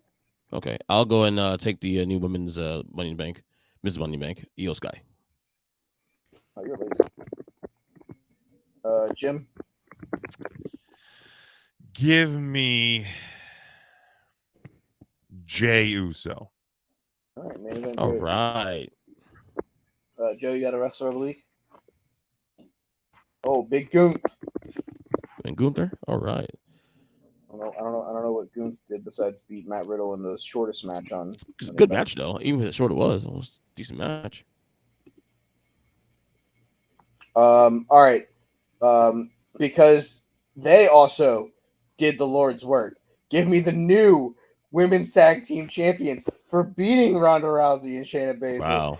Okay, I'll go and take the new women's Money in the Bank, Mrs. Money in the Bank, Io Sky. Oh, you're lazy. Jim? Give me Jay Uso. All right, man. All right. Joe, you got a wrestler of the week? Oh, Big Goon. And Gunther? All right. I don't know what Goon did besides beat Matt Riddle in the shortest match on. It's a good match, though. Even if it's short, it was a decent match. All right. Because they also did the Lord's work. Give me the new women's tag team champions for beating Ronda Rousey and Shayna Baszler. Wow.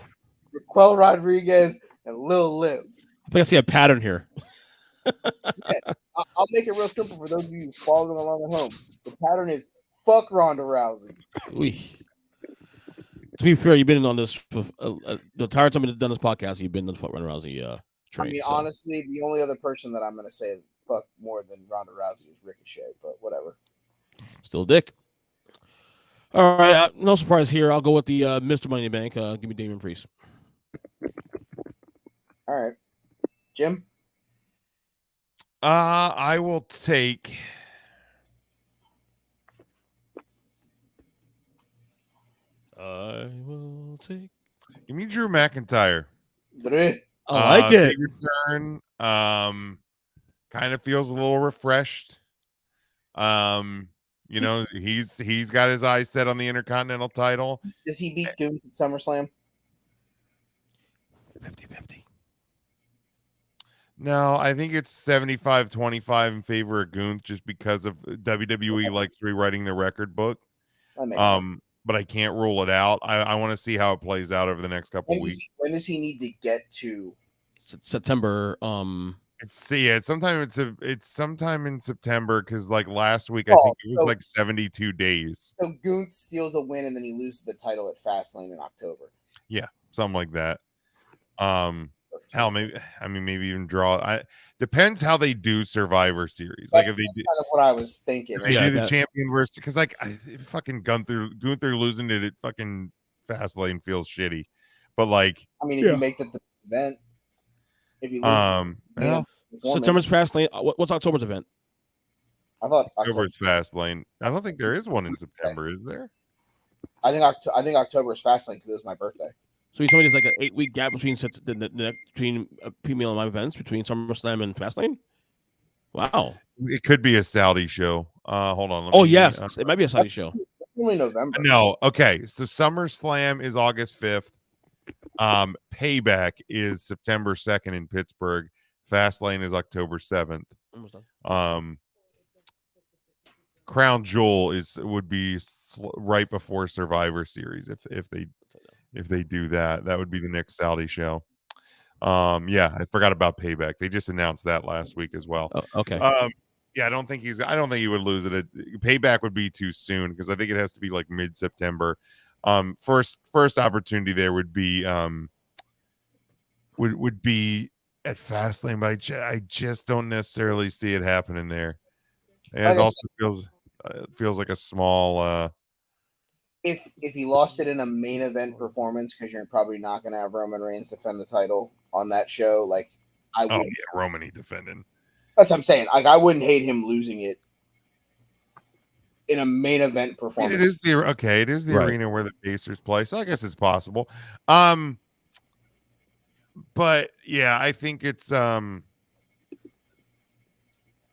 Raquel Rodriguez and Lil Liv. I think I see a pattern here. Yeah, I'll make it real simple for those of you following along at home. The pattern is fuck Ronda Rousey. To be fair, you've been on this for the entire time you've done this podcast. You've been on the fuck Ronda Rousey train. I mean, honestly, the only other person that I'm going to say fuck more than Ronda Rousey is Ricochet, but whatever. Still dick. All right, no surprise here. I'll go with the Mr. Money in the Bank. Give me Damian Priest. All right. Jim? I will take Give me Drew McIntyre. I like it. Big return. Kind of feels a little refreshed. He's got his eyes set on the Intercontinental title. Does he beat Goon at SummerSlam? 50-50. No, I think it's 75-25 in favor of Gunther just because of WWE likes rewriting the record book. That makes sense. But I can't rule it out. I want to see how it plays out over the next couple weeks. When does he need to get to? September. It's sometime in September because like last week I Oh, think it was so- like 72 days. So Gunther steals a win and then he loses the title at Fastlane in October. Yeah, something like that. Hell, maybe even draw. Depends how they do Survivor Series. Like if they do, kind of what I was thinking. if they do the champion versus, because like fucking Gunther losing it at fucking Fastlane feels shitty, but like I mean, if you make that the event, if you lose, September's Fastlane. What's October's event? I thought October's Fastlane. I don't think there is one in September, is there? I think October is Fastlane because it was my birthday. So you told me there's like an 8-week gap between premium live events between SummerSlam and Fastlane. Wow. It could be a Saudi show. Hold on. Yes, it might be a Saudi show. Only November. No. Okay. So SummerSlam is August 5th. Payback is September 2nd in Pittsburgh. Fastlane is October 7th. Crown Jewel would be right before Survivor Series if they do that. That would be the next Saudi show. Yeah, I forgot about Payback. They just announced that last week as well. Oh, okay. Yeah, I don't think he would lose it. Payback would be too soon because I think it has to be like mid-September. First opportunity there would be would be at Fastlane, but I just don't necessarily see it happening there. And it also feels like a small if he lost it in a main event performance, because you're probably not going to have Roman Reigns defend the title on that show, like I would. Oh yeah, Roman he defending. That's what I'm saying. Like I wouldn't hate him losing it in a main event performance. It is the arena where the Pacers play, so I guess it's possible. But yeah, I think it's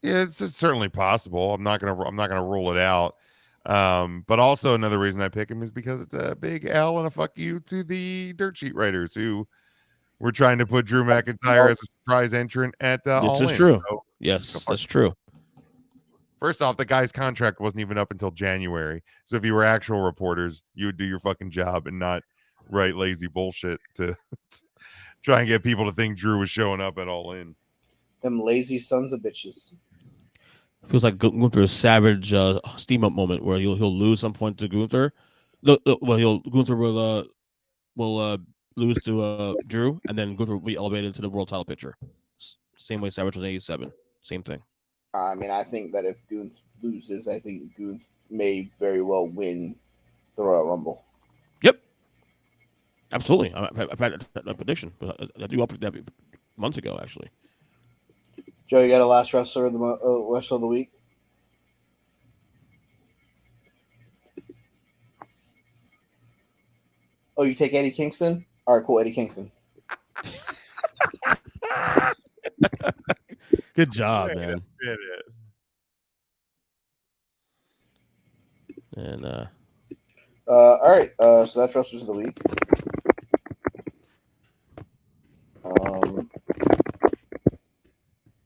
it's certainly possible. I'm not gonna rule it out. But also another reason I pick him is because it's a big L and a fuck you to the dirt sheet writers who were trying to put Drew McIntyre as a surprise entrant at All This is In. true. So, Yes, that's true. first off, the guy's contract wasn't even up until January. So if you were actual reporters, you would do your fucking job and not write lazy bullshit to try and get people to think Drew was showing up at All In. Them lazy sons of bitches. Feels like going through a savage steam up moment where he'll lose some point to Gunther. Gunther will lose to Drew, and then Gunther will be elevated to the world title picture. Same way Savage was in 87. Same thing. I mean, I think that if Gunther loses, I think Gunther may very well win the Royal Rumble. Yep. Absolutely. I've had a prediction. I do up that months ago, actually. Joe, you got a last wrestler of the week? Oh, you take Eddie Kingston? All right, cool, Eddie Kingston. Good job, man. And all right, so that's wrestlers of the week.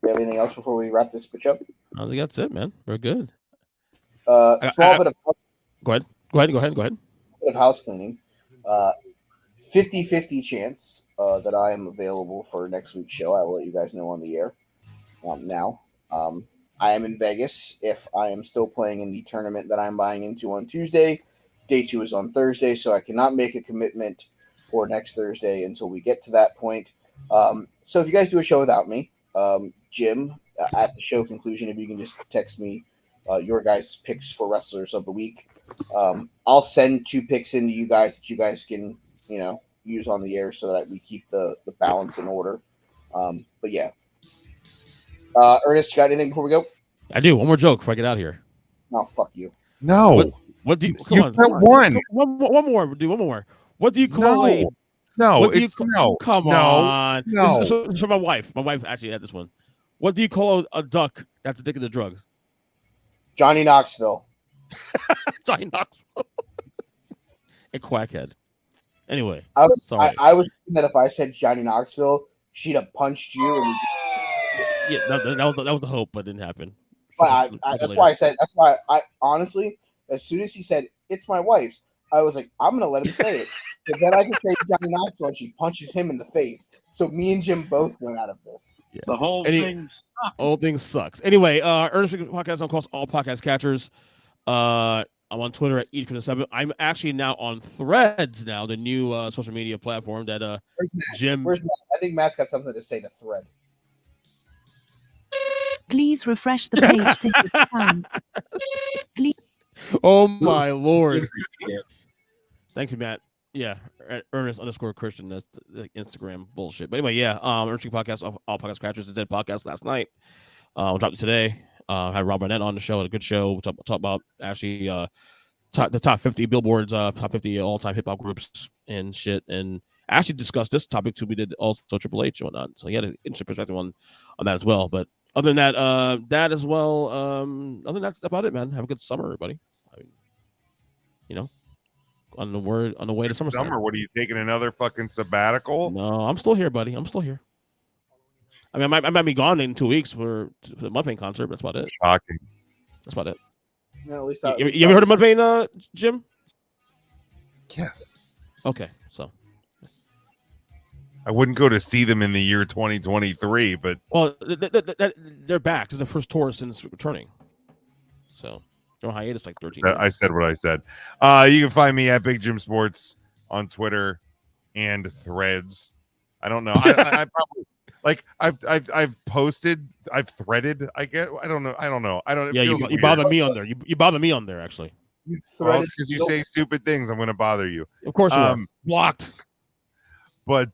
You have anything else before we wrap this bitch up? I think that's it, man. We're good. Small bit of Go ahead. bit of house cleaning. 50-50 chance that I am available for next week's show. I will let you guys know on the air now. I am in Vegas. If I am still playing in the tournament that I'm buying into on Tuesday, day 2 is on Thursday, so I cannot make a commitment for next Thursday until we get to that point. So if you guys do a show without me, Jim, at the show conclusion, if you can just text me your guys' picks for wrestlers of the week. I'll send 2 picks into you guys that you guys can, use on the air so that we keep the balance in order. But yeah. Ernest, you got anything before we go? I do. One more joke before I get out of here. No, fuck you. No. What do you? You Come got on. one. One more. Do one more. What do you call a? No, What do you it's call, no. Come no, on. No. This is for my wife. My wife actually had this one. What do you call a duck that's addicted to drugs? Johnny Knoxville. Johnny Knoxville. A quackhead. Anyway, I was sorry. I was thinking that if I said Johnny Knoxville, she'd have punched you. Yeah, that was the hope, but it didn't happen. But that's why I said. That's why I honestly, as soon as he said it's my wife's, I was like, I'm gonna let him say it. But then I could say Johnny Knoxville, and she punches him in the face. So me and Jim both went out of this. Yeah. The whole thing sucks. Whole thing sucks. Anyway, Ernest Podcast on all podcast catchers. I'm on Twitter at each7. I'm actually now on Threads now, the new social media platform that Where's Matt? Jim. Where's Matt? I think Matt's got something to say to Thread. Please refresh the page to hit pounds. Please. Oh my lord! Thanks, Matt. Yeah, Ernest_Christian. That's the Instagram bullshit. But anyway, yeah. Ernest Podcast, all podcast catchers. Did podcast last night. We'll drop it today. Had Rob Barnett on the show. Had a good show. We'll talk about actually the top 50 billboards, top 50 all-time hip-hop groups and shit, and actually discussed this topic too. We did also Triple H and whatnot, so he had an interesting perspective on that as well. But other than that, that as well. Other than that, that's about it, man. Have a good summer, everybody. I mean, on the way to summer. What are you taking another fucking sabbatical? No, I'm still here, buddy. I'm still here. I mean, I might be gone in 2 weeks for the Mudvayne concert, but that's about it. Shocking. That's about it. No, at least you ever heard of Mudvayne, Jim? Yes. Okay, so I wouldn't go to see them in the year 2023, but they're back. It's the first tour since returning. So they're on hiatus like 13 years. I said what I said. You can find me at Big Jim Sports on Twitter and Threads. I don't know. I probably I've posted, I've threaded. I don't know. Yeah, you bother me on there. You bother me on there actually. Because you say stupid things, I'm going to bother you. Of course you are. Blocked. But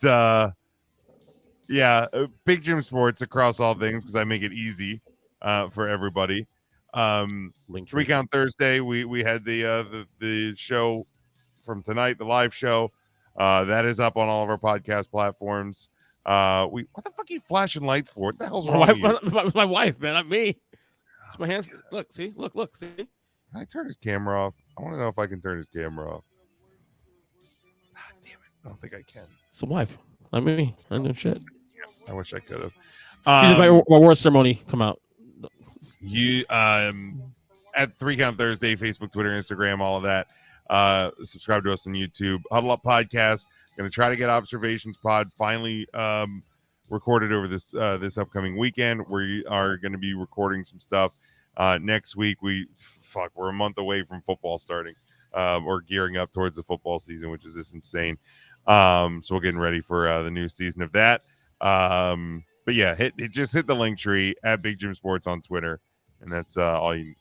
yeah, Big Jim Sports across all things because I make it easy for everybody. 3 Count Thursday, we had the show from tonight, the live show. That is up on all of our podcast platforms. What the fuck are you flashing lights for? What the hell's wrong with you? My wife, man, not me. It's my hands. Look, see. Can I turn his camera off? I want to know if I can turn his camera off. Damn it. I don't think I can. It's the wife, not me. I know shit. I wish I could have. She's my award ceremony. Come out. You at 3 Count Thursday, Facebook, Twitter, Instagram, all of that. Subscribe to us on YouTube. Huddle Up Podcast. Going to try to get Observations Pod finally recorded over this upcoming weekend. We are going to be recording some stuff next week. We're a month away from football starting or gearing up towards the football season, which is just insane. So we're getting ready for the new season of that. But yeah, just hit the link tree at Big Jim Sports on Twitter, and that's all you.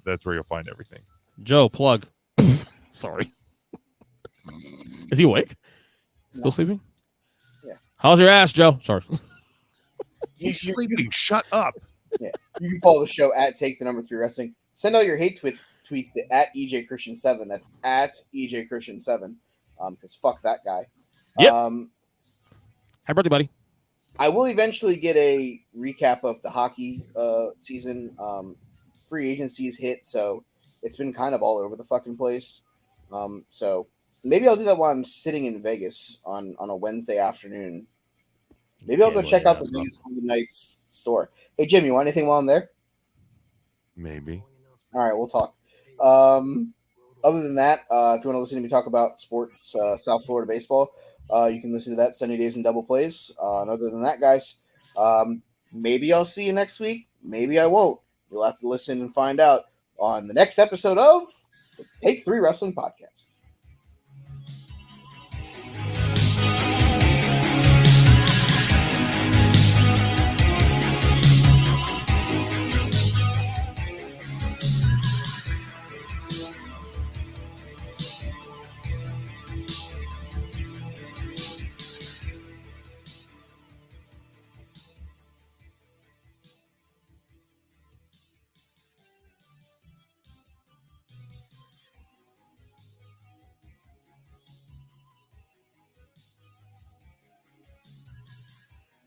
That's where you'll find everything. Joe, plug. Sorry. Is he awake? Still sleeping? Yeah. How's your ass, Joe? Sorry. He's sleeping. Shut up. Yeah. You can follow the show at Take3 Wrestling. Send all your hate tweets to at EJ Christian 7. That's at EJ Christian 7. Because fuck that guy. Yep. Happy birthday, buddy. I will eventually get a recap of the hockey season. Free agencies hit, so it's been kind of all over the fucking place. So maybe I'll do that while I'm sitting in Vegas on a Wednesday afternoon. Maybe I'll go check out the Vegas Golden Knights store. Hey, Jim, you want anything while I'm there? Maybe. All right, we'll talk. Other than that, if you want to listen to me talk about sports, South Florida baseball, you can listen to that Sunny Days and Double Plays. And other than that, guys, maybe I'll see you next week. Maybe I won't. You'll have to listen and find out on the next episode of the Take3 Wrestling Podcast.